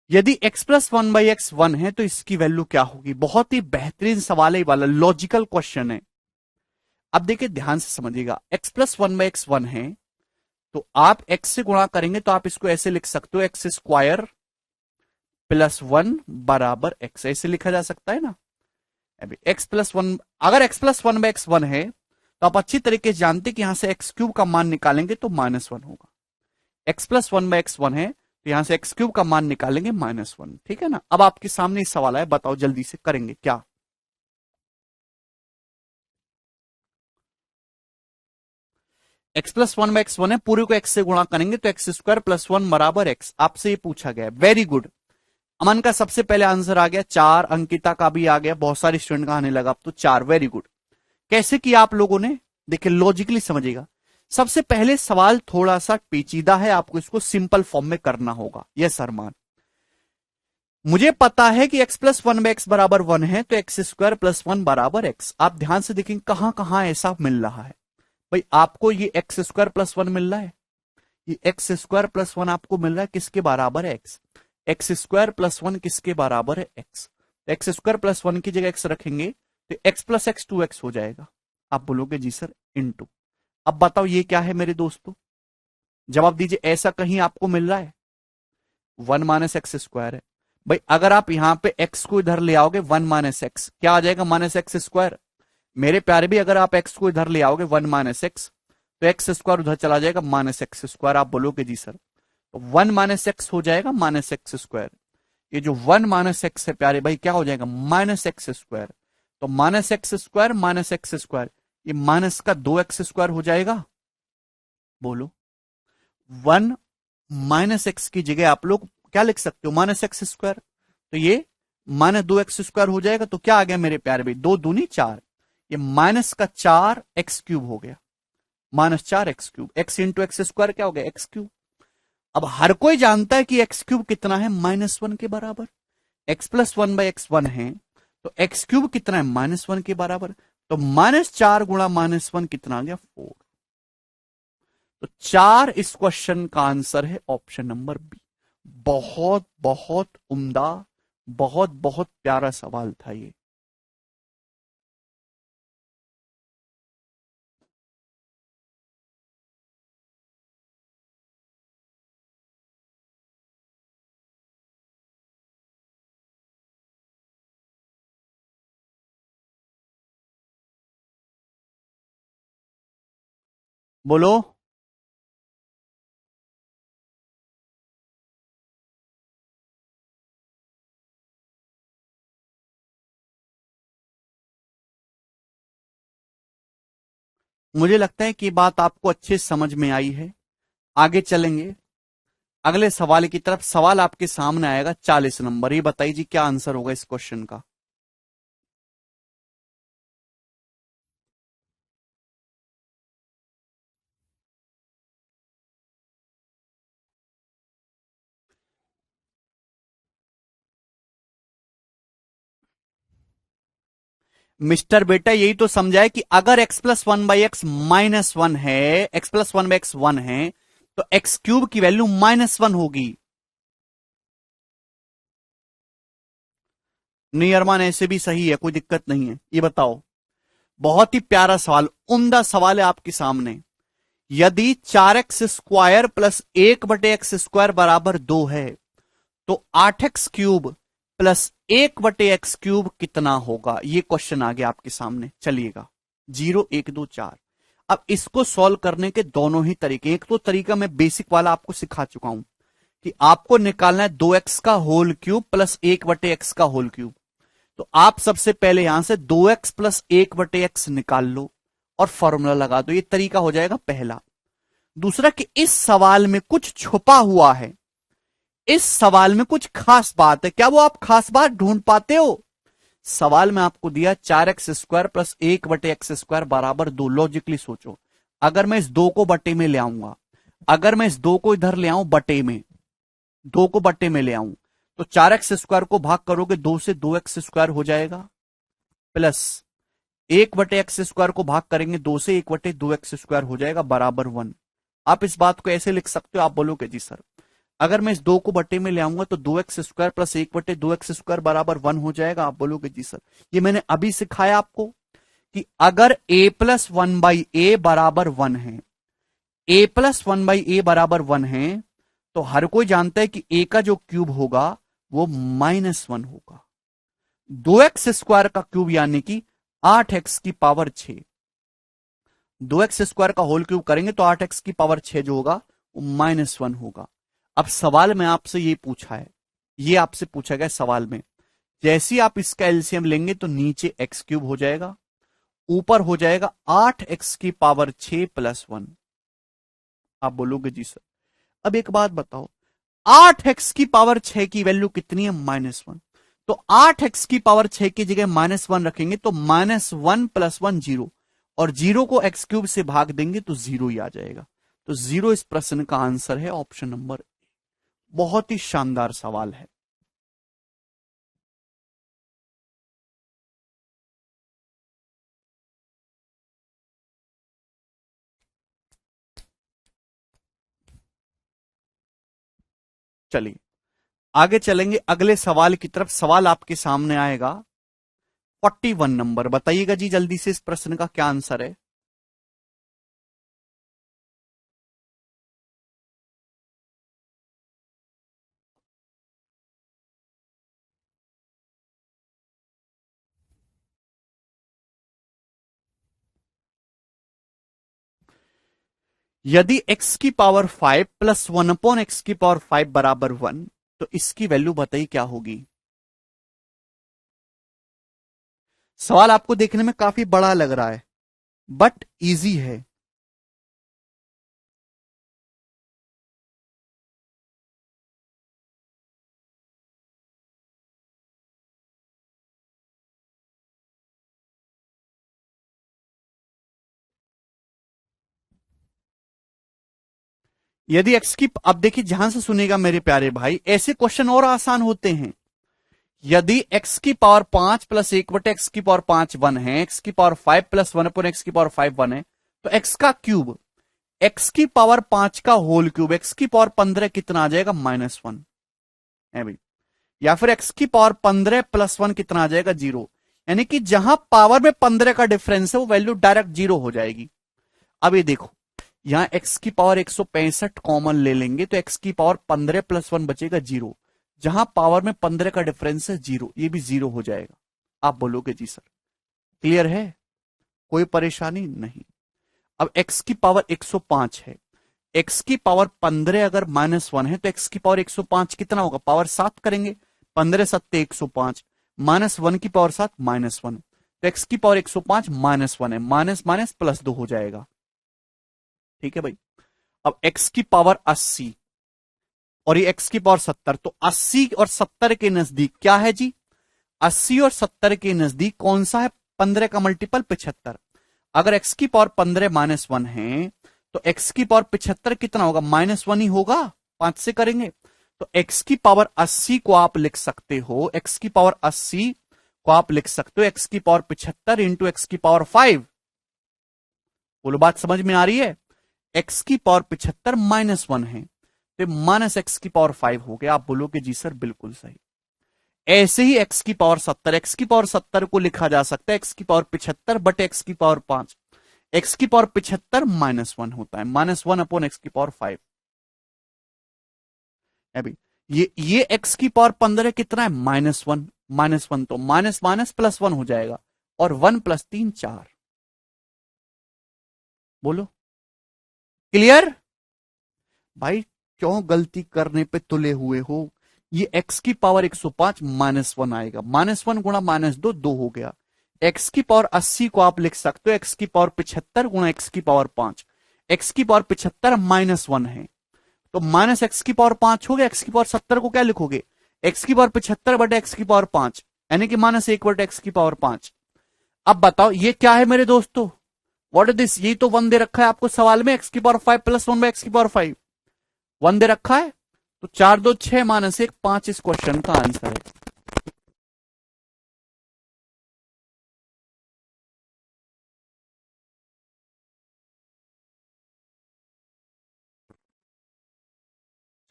A: यदि x प्लस 1/x 1 है तो इसकी वैल्यू क्या होगी। बहुत ही बेहतरीन सवाल है वाला, लॉजिकल क्वेश्चन है। अब देखिए ध्यान से समझिएगा, x प्लस 1/x 1 है, तो आप x से गुणा करेंगे तो आप इसको ऐसे लिख सकते हो, एक्स स्क्वायर प्लस 1 बराबर x, ऐसे लिखा जा सकता है ना। अभी x प्लस 1, अगर x प्लस 1/x 1 है तो आप अच्छी तरीके से जानते कि यहां से एक्स क्यूब का मान निकालेंगे तो -1 होगा। x प्लस 1/x 1 है तो यहां से एक्स क्यूब का मान निकालेंगे -1, ठीक है ना। अब आपके सामने सवाल है, बताओ जल्दी से करेंगे क्या। x प्लस 1/x 1 है, पूरे को x से गुणा करेंगे तो एक्स स्क्वायर प्लस 1 बराबर x, आपसे ये पूछा गया। वेरी गुड, अमन का सबसे पहले आंसर आ गया 4, अंकिता का भी आ गया, बहुत सारे स्टूडेंट का आने लगा अब तो 4। Very good. कैसे किया आप लोगों ने, देखिए लॉजिकली समझिएगा। सबसे पहले सवाल थोड़ा सा पेचीदा है, आपको इसको सिंपल फॉर्म में करना होगा। यस अरमान, मुझे पता है कि x प्लस 1/x बराबर 1 है तो एक्स स्क्वायर प्लस 1 बराबर x। आप ध्यान से देखेंगे कहां कहां ऐसा मिल रहा है भाई। आपको ये एक्स स्क्वायर प्लस 1 मिल रहा है, ये एक्स स्क्वायर प्लस 1 आपको मिल रहा है, किसके बराबर है x। एक्स स्क्वायर प्लस 1 किसके बराबर है x, एक्स स्क्वायर प्लस 1 की जगह x रखेंगे तो x प्लस x 2x हो जाएगा। आप बोलोगे जी सर इनटू। अब बताओ ये क्या है मेरे दोस्तों, जवाब दीजिए। ऐसा कहीं आपको मिल रहा है, 1 माइनस एक्स स्क्वायर है भाई। अगर आप यहां पे x को इधर ले आओगे 1 माइनस एक्स, क्या आ जाएगा, -x स्क्वायर। मेरे प्यारे भी अगर आप x को इधर ले आओगे 1 माइनस एक्स, तो एक्स स्क्वायर उधर चला जाएगा माइनस एक्स स्क्वायर। आप बोलोगे जी सर, तो वन माइनस एक्स हो जाएगा माइनस एक्स स्क्वायर। ये जो वन माइनस एक्स है प्यारे भाई क्या हो जाएगा माइनस एक्स स्क्वायर। तो minus x square minus x square, ये माइनस का दो एक्स स्क्वायर हो जाएगा। बोलो, वन माइनस एक्स की जगह आप लोग क्या लिख सकते हो माइनस एक्स स्क्वायर, तो ये माइनस दो एक्स स्क्वायर हो जाएगा। तो क्या आ गया मेरे प्यारे भाई, दो दूनी चार, ये माइनस का चार एक्स क्यूब हो गया, माइनस चार x cube. X into x square क्या हो गया एक्स क्यूब। अब हर कोई जानता है कि एक्स क्यूब कितना है माइनस वन के बराबर। X plus one by x one है, तो एक्स क्यूब कितना है माइनस वन के बराबर। तो माइनस चार गुणा माइनस वन कितना आ गया फोर। तो चार इस क्वेश्चन का आंसर है ऑप्शन नंबर बी। बहुत बहुत उम्दा, बहुत बहुत प्यारा सवाल था ये। बोलो, मुझे लगता है कि ये बात आपको अच्छे से समझ में आई है। आगे चलेंगे अगले सवाल की तरफ। सवाल आपके सामने आएगा 40 नंबर। ये बताइए जी क्या आंसर होगा इस क्वेश्चन का। मिस्टर बेटा यही तो समझाए कि अगर x plus one by x minus one है, x plus one by x one है, तो एक्स क्यूब की वैल्यू माइनस वन होगी। नहीं अरमान ऐसे भी सही है, कोई दिक्कत नहीं है। ये बताओ, बहुत ही प्यारा सवाल, उम्दा सवाल है आपके सामने। यदि चार एक्स स्क्वायर प्लस एक बटे एक्स स्क्वायर बराबर दो है, तो आठ एक्स क्यूब प्लस एक बटे एक्स क्यूब कितना होगा। ये क्वेश्चन आ गया आपके सामने। चलिएगा, जीरो एक दो चार। अब इसको सॉल्व करने के दोनों ही तरीके। एक तो तरीका मैं बेसिक वाला आपको सिखा चुका हूं कि आपको निकालना है दो एक्स का होल क्यूब प्लस एक बटे एक्स का होल क्यूब। तो आप सबसे पहले यहां से दो एक्स प्लस एक बटे एक्स निकाल लो और फॉर्मूला लगा दो। ये तरीका हो जाएगा पहला। दूसरा कि इस सवाल में कुछ छुपा हुआ है, इस सवाल में कुछ खास बात है। क्या वो आप खास बात ढूंढ पाते हो। सवाल में आपको दिया चार एक्स स्क्वायर प्लस एक बटे एक्स स्क्वायर बराबर दो। लॉजिकली सोचो, अगर मैं इस दो को बटे में ले आऊंगा, अगर मैं इस दो को इधर ले आऊं बटे में, दो को बटे में ले आऊं, तो चार एक्स स्क्वायर को भाग करोगे दो से, दो एक्स स्क्वायर हो जाएगा, प्लस एक बटे एक्स स्क्वायर को भाग करेंगे दो से, एक बटे दो एक्स स्क्वायर हो जाएगा बराबर वन। आप इस बात को ऐसे लिख सकते हो। आप बोलोगे जी सर, अगर मैं इस दो को बटे में ले आऊंगा तो दो एक्स स्क्वायर प्लस एक बटे दो एक्स स्क्वायर बराबर वन हो जाएगा। आप बोलोगे जी सर, ये मैंने अभी सिखाया आपको कि अगर ए प्लस वन बाई ए बराबर वन है, ए प्लस वन बाई ए बराबर वन है, तो हर कोई जानता है कि ए का जो क्यूब होगा वो माइनस वन होगा। दो एक्स स्क्वायर का क्यूब यानी कि आठ एक्स की पावर छह, दो एक्स स्क्वायर का होल क्यूब करेंगे तो आठ एक्स की पावर छह जो होगा वो माइनस वन होगा। अब सवाल में आपसे ये पूछा है, ये आपसे पूछा गया सवाल में, जैसे आप इसका एलसीएम लेंगे तो नीचे एक्स क्यूब हो जाएगा, ऊपर हो जाएगा आठ एक्स की पावर छह प्लस वन। आप बोलोगे जी सर, अब एक बात बताओ, आठ एक्स की पावर छह की वैल्यू कितनी है माइनस वन। तो आठ एक्स की पावर छह की जगह माइनस वन रखेंगे तो minus one plus one zero, और जीरो को एक्स क्यूब से भाग देंगे तो जीरो ही आ जाएगा। तो जीरो इस प्रश्न का आंसर है ऑप्शन नंबर। बहुत ही शानदार सवाल है। चलिए आगे चलेंगे अगले सवाल की तरफ। सवाल आपके सामने आएगा 41 नंबर। बताइएगा जी जल्दी से इस प्रश्न का क्या आंसर है। यदि x की पावर 5 प्लस 1/x⁵ बराबर 1, तो इसकी वैल्यू बताइए क्या होगी। सवाल आपको देखने में काफी बड़ा लग रहा है, बट इजी है। यदि x की, अब देखिए ध्यान से सुनेगा मेरे प्यारे भाई, ऐसे क्वेश्चन और आसान होते हैं। यदि x की पावर 5 प्लस 1/x की पावर 5 1 है, x की पावर 5 प्लस 1/x की पावर 5 1 है, तो x का क्यूब, x की पावर 5 का होल क्यूब, x की पावर 15 कितना आ जाएगा, -1 है भाई। या फिर x की पावर 15 प्लस 1 कितना आ जाएगा, 0। यानी कि जहां पावर में 15 का डिफरेंस है वो वैल्यू डायरेक्ट 0 हो जाएगी। अब ये देखो, यहां x की पावर 165 कॉमन ले लेंगे तो x की पावर 15 प्लस 1 बचेगा 0। जहां पावर में 15 का डिफरेंस है 0, ये भी 0 हो जाएगा। आप बोलोगे जी सर क्लियर है, कोई परेशानी नहीं। अब x की पावर 105 है, x की पावर 15 अगर -1 है तो x की पावर 105 कितना होगा, पावर 7 करेंगे, 15 सत्ते 105, -1 की पावर 7 -1, तो x की पावर 105 -1 है, माइनस माइनस प्लस 2 हो जाएगा। ठीक है भाई। अब x की पावर 80 और ये x की पावर 70, तो 80 और 70 के नजदीक क्या है जी, 80 और 70 के नजदीक कौन सा है, 15 का मल्टीपल 75। अगर x की पावर 15 -1 है तो x की पावर 75 कितना होगा, -1 ही होगा, 5 से करेंगे। तो x की पावर 80 को आप लिख सकते हो, x की पावर 80 को आप लिख सकते हो x की पावर 75 इंटू x की पावर 5। बोलो बात समझ में आ रही है। x की पावर 75 -1 है तो माइनस एक्स की पावर 5 हो गया। आप बोलोगे जी सर बिल्कुल सही। ऐसे ही x की पावर 70, x की पावर 70 को लिखा जा सकता है x की पावर 75 बट x की पावर 5। x की पावर 75 -1 होता है, -1/x की पावर 5। अभी ये x की पावर 15 कितना है, -1, -1 तो माइनस माइनस प्लस 1 हो जाएगा, और 1 + 3 4। बोलो क्लियर भाई, क्यों गलती करने पे तुले हुए हो। ये x की पावर 105 -1 आएगा, -1 गुणा -2 2 हो गया। x की पावर 80 को आप लिख सकते हो x की पावर 75 गुणा x की पावर 5। x की पावर 75 -1 है तो माइनस एक्स की पावर 5 हो गया। x की पावर 70 को क्या लिखोगे, x की पावर 75 बटे x की पावर 5, यानी कि -1 बटे x की पावर 5। अब बताओ ये क्या है मेरे दोस्तों, व्हाट इज दिस, ये तो 1 दे रखा है आपको सवाल में, x की पावर 5 + 1/x की पावर 5 1 दे रखा है, तो 4 2 6 -1 5 इस क्वेश्चन का आंसर है।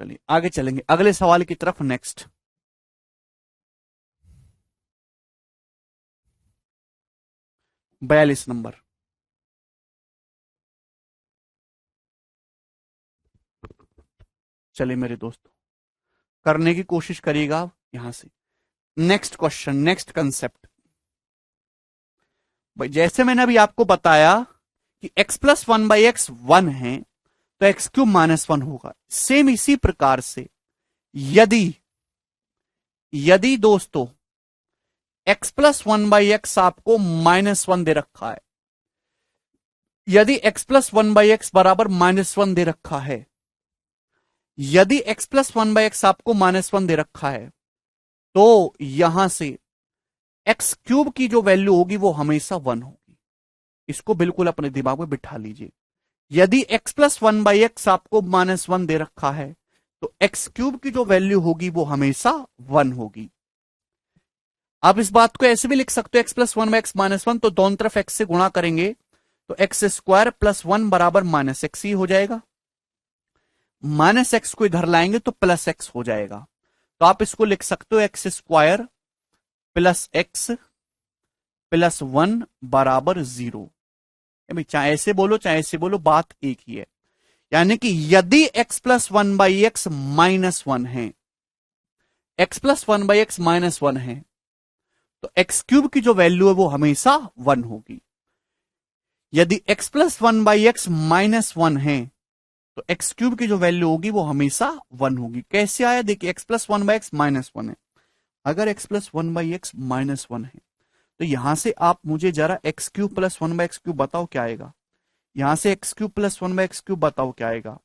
A: चलिए आगे चलेंगे अगले सवाल की तरफ। Next 42 number. चलिए मेरे दोस्तों करने की कोशिश करिएगा यहां से। Next question, next concept. भाई जैसे मैंने अभी आपको बताया कि x + 1/x 1 है तो x³ -1 होगा। सेम इसी प्रकार से यदि यदि दोस्तों x + 1/x आपको -1 दे रखा है, यदि x + 1/x बराबर -1 दे रखा है, यदि x + 1/x आपको -1 दे रखा है, तो यहां से x³ की जो वैल्यू होगी वो हमेशा 1 होगी। इसको बिल्कुल अपने दिमाग में बिठा लीजिए। यदि x + 1/x आपको -1 दे रखा है तो x³ की जो वैल्यू होगी वो हमेशा 1 होगी। आप इस बात को ऐसे भी लिख सकते हो x + 1/x -1, तो दोनों तरफ x से गुणा करेंगे तो x² + 1 बराबर -x ही हो जाएगा। -x को इधर लाएंगे तो +x हो जाएगा। तो आप इसको लिख सकते हो x² + x + 1 बराबर 0। चाहे ऐसे बोलो चाहे ऐसे बोलो, बात एक ही है। यानी कि यदि x + 1/x -1 है, x + 1/x -1 है, तो x³ की जो वैल्यू है वो हमेशा 1 होगी। यदि x + 1/x -1 है तो एक्स क्यूब की जो वैल्यू होगी वो हमेशा 1 होगी। कैसे आया देखिए, x plus one by x minus one है। अगर x plus one by x minus one है तो यहां से आप मुझे जरा x cube plus one by x cube बताओ क्या आएगा। यहां से x cube plus one by x cube बताओ क्या आएगा।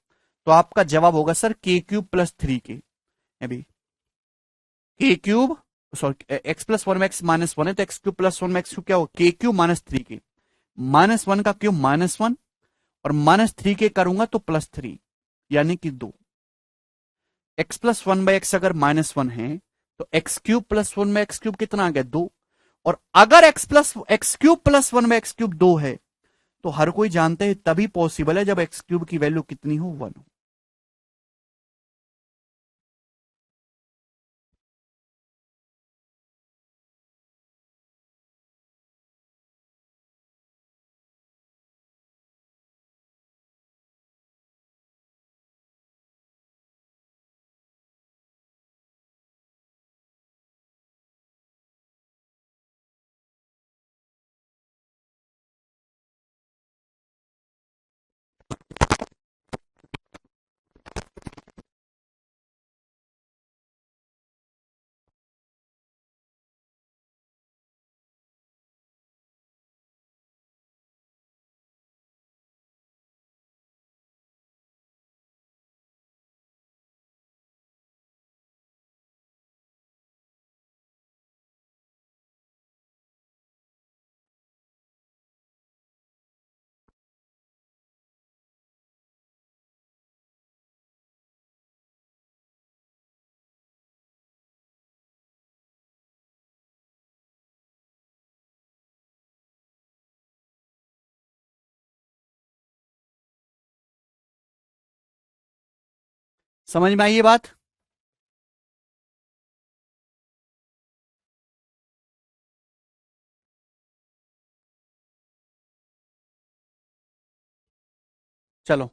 A: तो आपका जवाब होगा सर के क्यूब प्लस थ्री के। अभी के cube, sorry x plus one by x minus one है तो x cube plus one by x cube क्या होगा, के क्यूब माइनस थ्री के। माइनस वन का क्यूब माइनस वन, और माइनस थ्री के करूंगा तो प्लस थ्री, यानी कि दो। X plus one by x अगर माइनस वन है तो x cube plus one by x cube कितना आ गया, दो। और अगर x cube plus one by x cube दो है तो हर कोई जानते हैं तभी पॉसिबल है जब एक्स क्यूब की वैल्यू कितनी हो, वन हो। समझ में आई ये बात। चलो,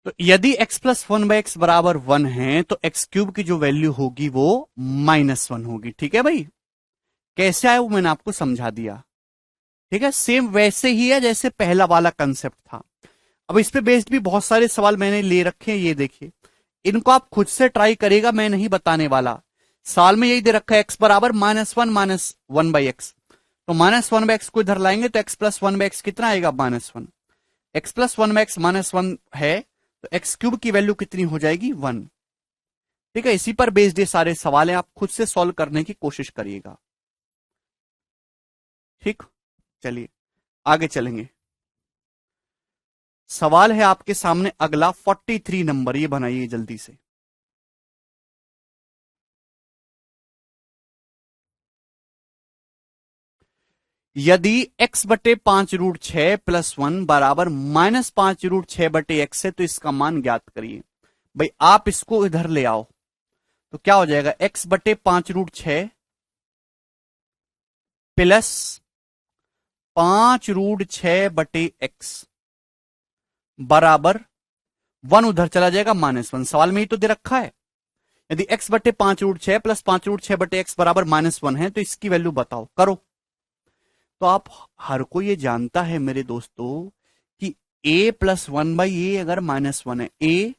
A: तो यदि x plus one by x बराबर वन है तो एक्स क्यूब की जो वैल्यू होगी वो माइनस वन होगी। ठीक है भाई, कैसे आया वो मैंने आपको समझा दिया। ठीक है, सेम वैसे ही है जैसे पहला वाला कंसेप्ट था। अब इस पे बेस्ड भी बहुत सारे सवाल मैंने ले रखे हैं, ये देखिए। इनको आप खुद से ट्राई करेगा, मैं नहीं बताने वाला। साल में यही दे रखा है, एक्स बराबर माइनस वन बाई एक्स। तो माइनस वन बाई एक्स को इधर लाएंगे तो x plus one by x कितना आएगा, minus one. X plus one by x minus one है तो एक्स क्यूब की वैल्यू कितनी हो जाएगी, वन। ठीक है, इसी पर बेस्ड ये सारे सवाल हैं, आप खुद से सॉल्व करने की कोशिश करिएगा। ठीक, चलिए आगे चलेंगे। सवाल है आपके सामने अगला 43 नंबर, ये बनाइए जल्दी से। यदि x बटे पांच रूट छह प्लस वन बराबर माइनस पांच रूट छह बटे एक्स है तो इसका मान ज्ञात करिए। भाई आप इसको इधर ले आओ तो क्या हो जाएगा, x बटे पांच रूट छह प्लस पांच रूट छह बटे एक्स बराबर वन, उधर चला जाएगा माइनस वन। सवाल में ही तो दे रखा है। यदि x बटे पांच रूट छह प्लस पांच रूट छह बटे एक्स बराबर माइनस वन है तो इसकी वैल्यू बताओ, करो। तो आप हर कोई ये जानता है मेरे दोस्तों कि a प्लस वन बाई ए अगर माइनस वन है, a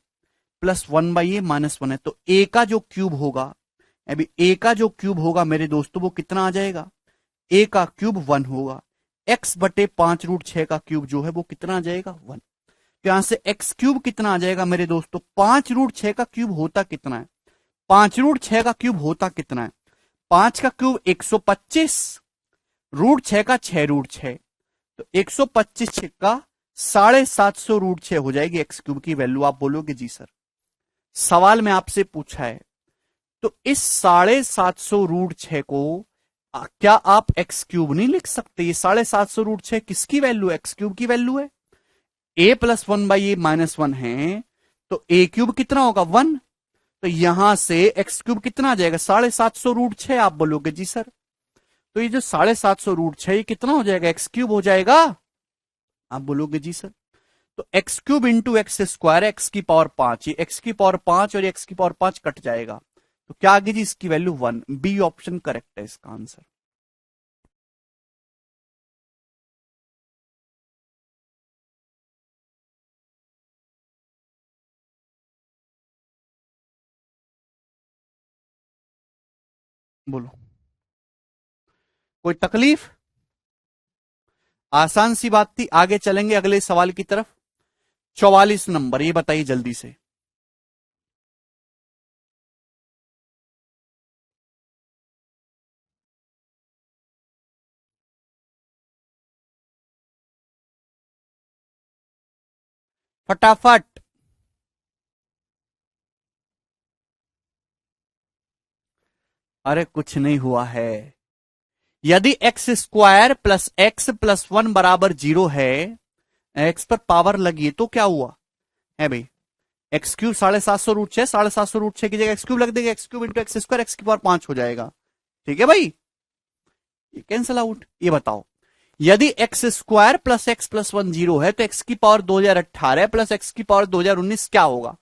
A: plus one by a minus one है तो a का जो क्यूब होगा, अभी a का जो क्यूब होगा मेरे दोस्तों वो कितना आ जाएगा, a का क्यूब वन होगा। x बटे पांच रूट छह का क्यूब जो है वो कितना आ जाएगा, वन। तो यहां से एक्स क्यूब कितना आ जाएगा मेरे दोस्तों, पांच रूट छह का क्यूब होता कितना है, पांच रूट छह का क्यूब होता कितना है, पांच का क्यूब 125, रूट छह का छह रूट छह, तो 125 छिक्का 750 रूट छह हो जाएगी एक्स क्यूब की वैल्यू। आप बोलोगे जी सर, सवाल में आपसे पूछा है तो इस 750 रूट छह को क्या आप एक्स क्यूब नहीं लिख सकते। ये 750 रूट छह किसकी वैल्यू है, एक्स क्यूब की वैल्यू है। A plus one by a minus one है तो ए क्यूब कितना होगा, वन। तो यहां से एक्स क्यूब कितना आ जाएगा, 750 रूट छह। आप बोलोगे जी सर, तो ये जो 750 रूट छह ये कितना हो जाएगा, एक्स क्यूब हो जाएगा। आप बोलोगे जी सर, तो x cube into x square, x की पावर पांच, ये एक्स की पावर पांच और एक्स की पावर पांच कट जाएगा तो क्या आ गई जी, इसकी value one. B option correct है इसका आंसर। बोलो, कोई तकलीफ? आसान सी बात थी। आगे चलेंगे अगले सवाल की तरफ। 44 नंबर, ये बताइए जल्दी से। फटाफट। अरे कुछ नहीं हुआ है। यदि x square plus x plus one बराबर 0 है, एक्स पर पावर लगी है, तो क्या हुआ है भाई? एक्स क्यूब 750 √6, 750 √6 की जगह एक्स क्यूब लग देगा, x cube into x square, x की पावर 5 हो जाएगा। ठीक है भाई, ये कैंसल आउट। ये बताओ, यदि x square plus x plus one 0 है, तो एक्स की पावर 2018 प्लस एक्स की पावर 2019 क्या होगा?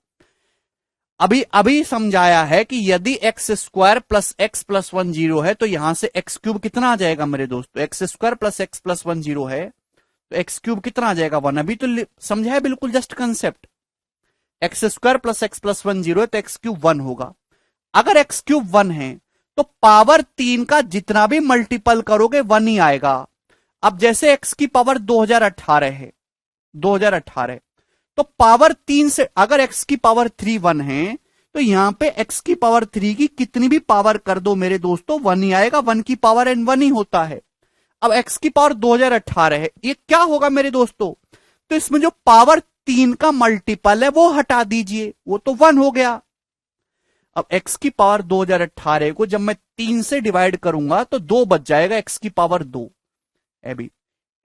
A: अभी अभी समझाया है कि यदि एक्स स्क्वायर प्लस वन 0 है, तो यहां से एक्स क्यूब कितना आ जाएगा मेरे दोस्तों? एक्स स्क्वायर प्लस वन 0 है, तो एक्स क्यूब कितना आ जाएगा? 1। अभी तो समझा है बिल्कुल just concept. X square plus one 0 है, तो एक्स क्यूब 1 होगा। अगर एक्स क्यूब 1 है, तो पावर 3 का जितना भी मल्टीपल करोगे 1 ही आएगा। अब जैसे एक्स की पावर 2018 है, 2018, तो पावर 3 से अगर एक्स की पावर 3 1 है, तो यहां पे एक्स की पावर 3 की कितनी भी पावर कर दो मेरे दोस्तों, 1 ही आएगा। 1 की पावर एन 1 ही होता है। अब एक्स की पावर 2018 है, ये क्या होगा मेरे दोस्तों? तो इसमें जो पावर 3 का मल्टीपल है वो हटा दीजिए, वो तो 1 हो गया। अब एक्स की पावर 2018 को जब मैं 3 से डिवाइड करूंगा तो 2 बच जाएगा, एक्स की पावर 2। अभी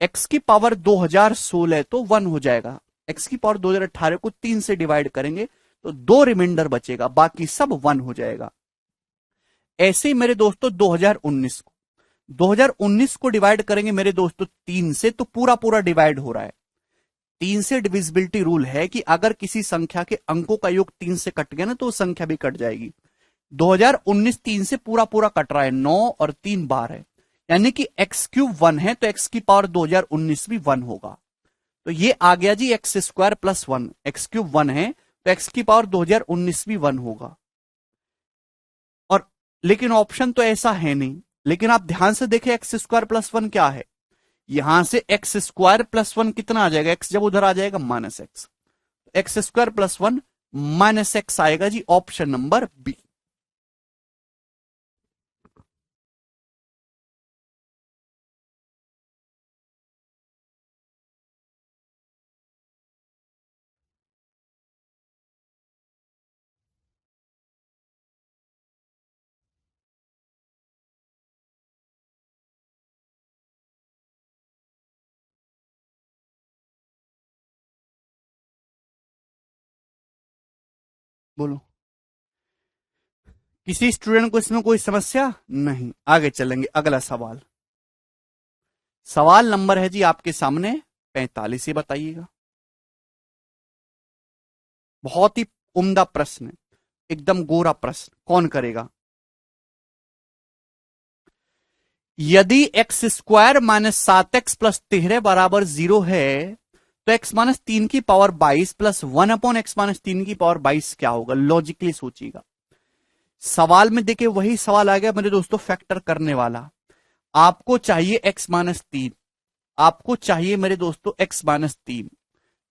A: एक्स की पावर 2016 तो 1 हो जाएगा। एक्स की पावर 2018 को 3 से डिवाइड करेंगे तो 2 रिमाइंडर बचेगा, बाकी सब 1 हो जाएगा। ऐसे ही मेरे दोस्तों 2019 को डिवाइड करेंगे मेरे दोस्तों 3 से, तो पूरा पूरा डिवाइड हो रहा है। 3 से डिविजिबिलिटी रूल है कि अगर किसी संख्या के अंकों का योग 3 से कट गया ना, तो वो संख्या भी कट जाएगी। 2019 3 से पूरा पूरा कट रहा है, 9 और 3 12 है, यानी कि एक्स क्यूब 1 है, तो एक्स की पावर 2019 भी 1 होगा। तो ये आ गया जी x square plus 1, x cube 1 है, तो एक्स की पावर 2019 भी 1 होगा। और लेकिन ऑप्शन तो ऐसा है नहीं। लेकिन आप ध्यान से देखें, एक्स स्क्वायर प्लस 1 क्या है? यहां से एक्स स्क्वायर प्लस 1 कितना आ जाएगा? एक्स जब उधर आ जाएगा minus x, x square plus 1 minus x आएगा जी, ऑप्शन नंबर बी। बोलो, किसी स्टूडेंट को इसमें कोई समस्या नहीं? आगे चलेंगे, अगला सवाल। सवाल नंबर है जी आपके सामने 45। ये बताइएगा, बहुत ही उम्दा प्रश्न, एकदम गोरा प्रश्न, कौन करेगा? यदि x square minus 7x plus 13 बराबर 0 है, तो एक्स माइनस 3 की power 22 plus 1 upon x minus 3 की पावर 22 क्या होगा? लॉजिकली सोचिएगा। सवाल में देखिए वही सवाल आ गया मेरे दोस्तों, फैक्टर करने वाला। आपको चाहिए एक्स माइनस 3, आपको चाहिए मेरे दोस्तों एक्स माइनस 3,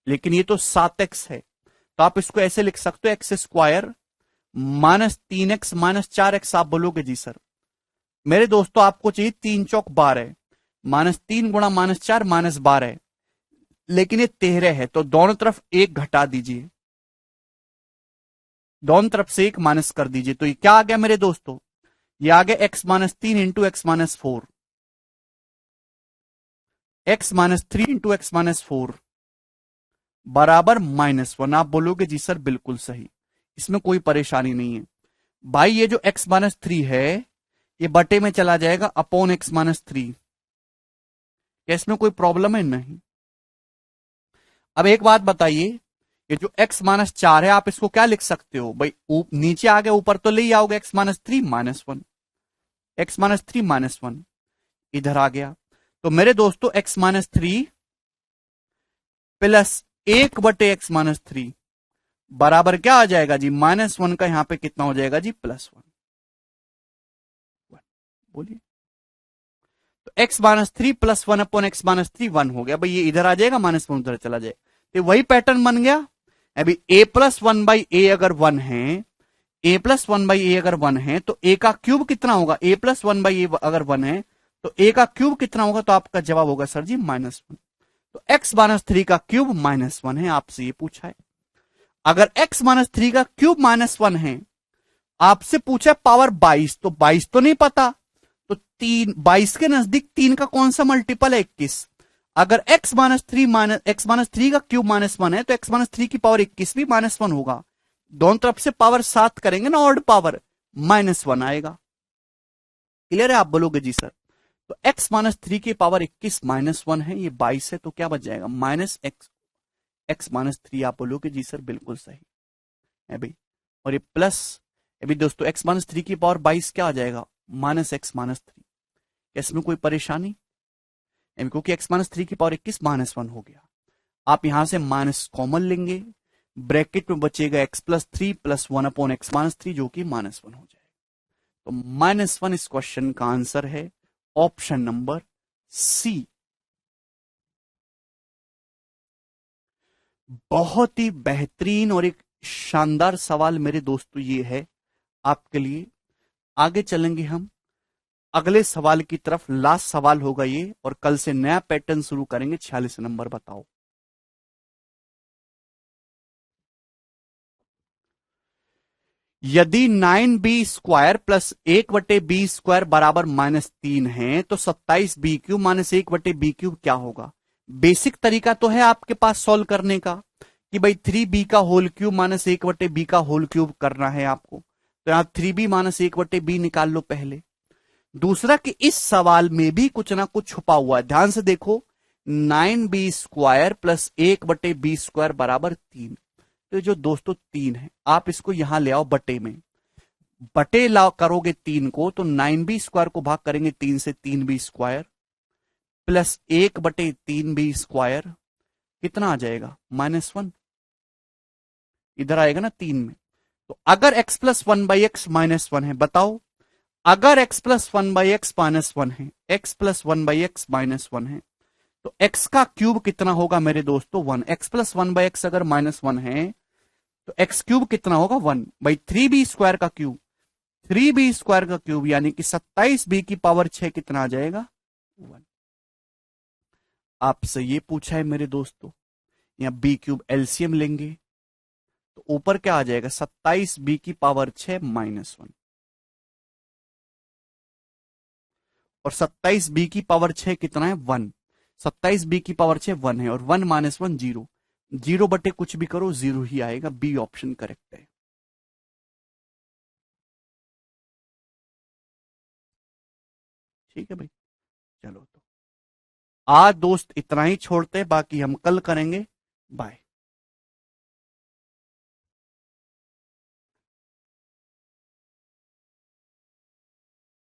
A: लेकिन ये तो 7x है, तो आप इसको ऐसे लिख सकते हो, x square minus 3x minus 4x। आप बोलोगे जी सर मेरे दोस्तों आपको चाहिए 3 चौक 12, माइनस 3 गुणा माइनस 4 माइनस 12, लेकिन ये 13 है, तो दोनों तरफ एक घटा दीजिए, दोनों तरफ से एक माइनस कर दीजिए, तो ये क्या आ गया मेरे दोस्तों? ये आ गया x minus 3 into x minus 4, x minus 3 into x minus 4 बराबर -1। आप बोलोगे जी सर बिल्कुल सही, इसमें कोई परेशानी नहीं है भाई। ये जो x माइनस 3 है, ये बटे में चला जाएगा अपॉन एक्स माइनस 3। क्या इसमें कोई प्रॉब्लम है? नहीं। अब एक बात बताइए, ये जो x माइनस 4 है, आप इसको क्या लिख सकते हो भाई? नीचे आ गए, ऊपर तो ले ही आओगे, x माइनस 3 -1, एक्स माइनस 3 -1 इधर आ गया। तो मेरे दोस्तों x माइनस 3 प्लस 1 बटे एक्स माइनस 3 बराबर क्या आ जाएगा जी? -1 का यहां पे कितना हो जाएगा जी? +1। बोलिए। तो x minus three plus one upon x minus three 1 हो गया भाई, ये इधर आ जाएगा, माइनस वन उधर चला जाएगा, तो वही पैटर्न बन गया। अभी a प्लस वन बाई ए अगर 1 है, a प्लस वन बाई ए अगर 1 है तो a का क्यूब कितना होगा, a प्लस वन बाई ए अगर 1 है तो a का क्यूब कितना होगा, तो आपका जवाब होगा सर जी माइनस वन। तो x माइनस थ्री का क्यूब माइनस वन है, आपसे ये पूछा है। अगर x माइनस थ्री का क्यूब माइनस वन है, आपसे पूछा है पावर 22, तो 22 तो नहीं पता, तो 22 के नजदीक 3 का कौन सा मल्टीपल है, 21। अगर x माइनस थ्री का क्यूब माइनस वन है तो x माइनस थ्री की पावर 21 भी माइनस वन होगा। दोनों तरफ से पावर 7 करेंगे ना, ऑड पावर, माइनस वन आएगा। क्लियर है, आप बोलोगे जी सर। तो x माइनस थ्री की पावर 21 माइनस वन है, ये 22 है, तो क्या बच जाएगा माइनस एक्स माइनस थ्री। आप बोलोगे जी सर बिल्कुल सही है भाई। और ये प्लस अभी दोस्तों x माइनस थ्री की पावर 22 क्या आ जाएगा, माइनस एक्स माइनस थ्री। इसमें कोई परेशानी, क्योंकि x माइनस थ्री की पावर 21 माइनस वन हो गया। आप यहां से माइनस कॉमन लेंगे, ब्रैकेट में बचेगा x plus three plus one upon x minus three, जो कि माइनस वन हो जाएगा। तो माइनस वन इस क्वेश्चन का आंसर है, ऑप्शन नंबर सी। बहुत ही बेहतरीन और एक शानदार सवाल मेरे दोस्तों ये है आपके लिए। आगे चलेंगे हम अगले सवाल की तरफ, लास्ट सवाल होगा ये, और कल से नया पैटर्न शुरू करेंगे। 46 नंबर बताओ। यदि 9b² प्लस 1/b² बराबर माइनस 3 है तो 27b³ माइनस 1/b³ क्या होगा। बेसिक तरीका तो है आपके पास सॉल्व करने का कि भाई 3b का होल क्यूब माइनस 1/b का होल क्यूब करना है आपको, तो यहां 3b माइनस 1/b निकाल लो पहले। दूसरा कि इस सवाल में भी कुछ ना कुछ छुपा हुआ है, ध्यान से देखो। 9b² प्लस 1/b² बराबर 3, तो जो दोस्तों 3 है, आप इसको यहां ले आओ बटे में, बटे ला करोगे 3 को तो 9b² को भाग करेंगे 3 से, 3b² प्लस 1/3b², कितना आ जाएगा माइनस वन, इधर आएगा ना 3 में। तो अगर x plus one by x minus one है, बताओ अगर x plus one by x minus one है, x plus one by x minus one है, तो x का क्यूब कितना होगा मेरे दोस्तों, 1। x plus one by x अगर माइनस वन है तो x क्यूब कितना होगा, 1 बाई 3b² का क्यूब, 3b² का क्यूब यानी कि 27b की पावर 6 कितना आ जाएगा, 1। आपसे ये पूछा है मेरे दोस्तों, यहां b³ एलसीएम लेंगे तो ऊपर क्या आ जाएगा, 27b की पावर 6 माइनस 1, और 27b की पावर 6 कितना है, 1। 27b की पावर 6 1 है, और 1 माइनस 1 0, 0 बटे कुछ भी करो 0 ही आएगा, बी ऑप्शन करेक्ट है। ठीक है भाई, चलो तो आज दोस्त इतना ही छोड़ते, बाकी हम कल करेंगे। बाय।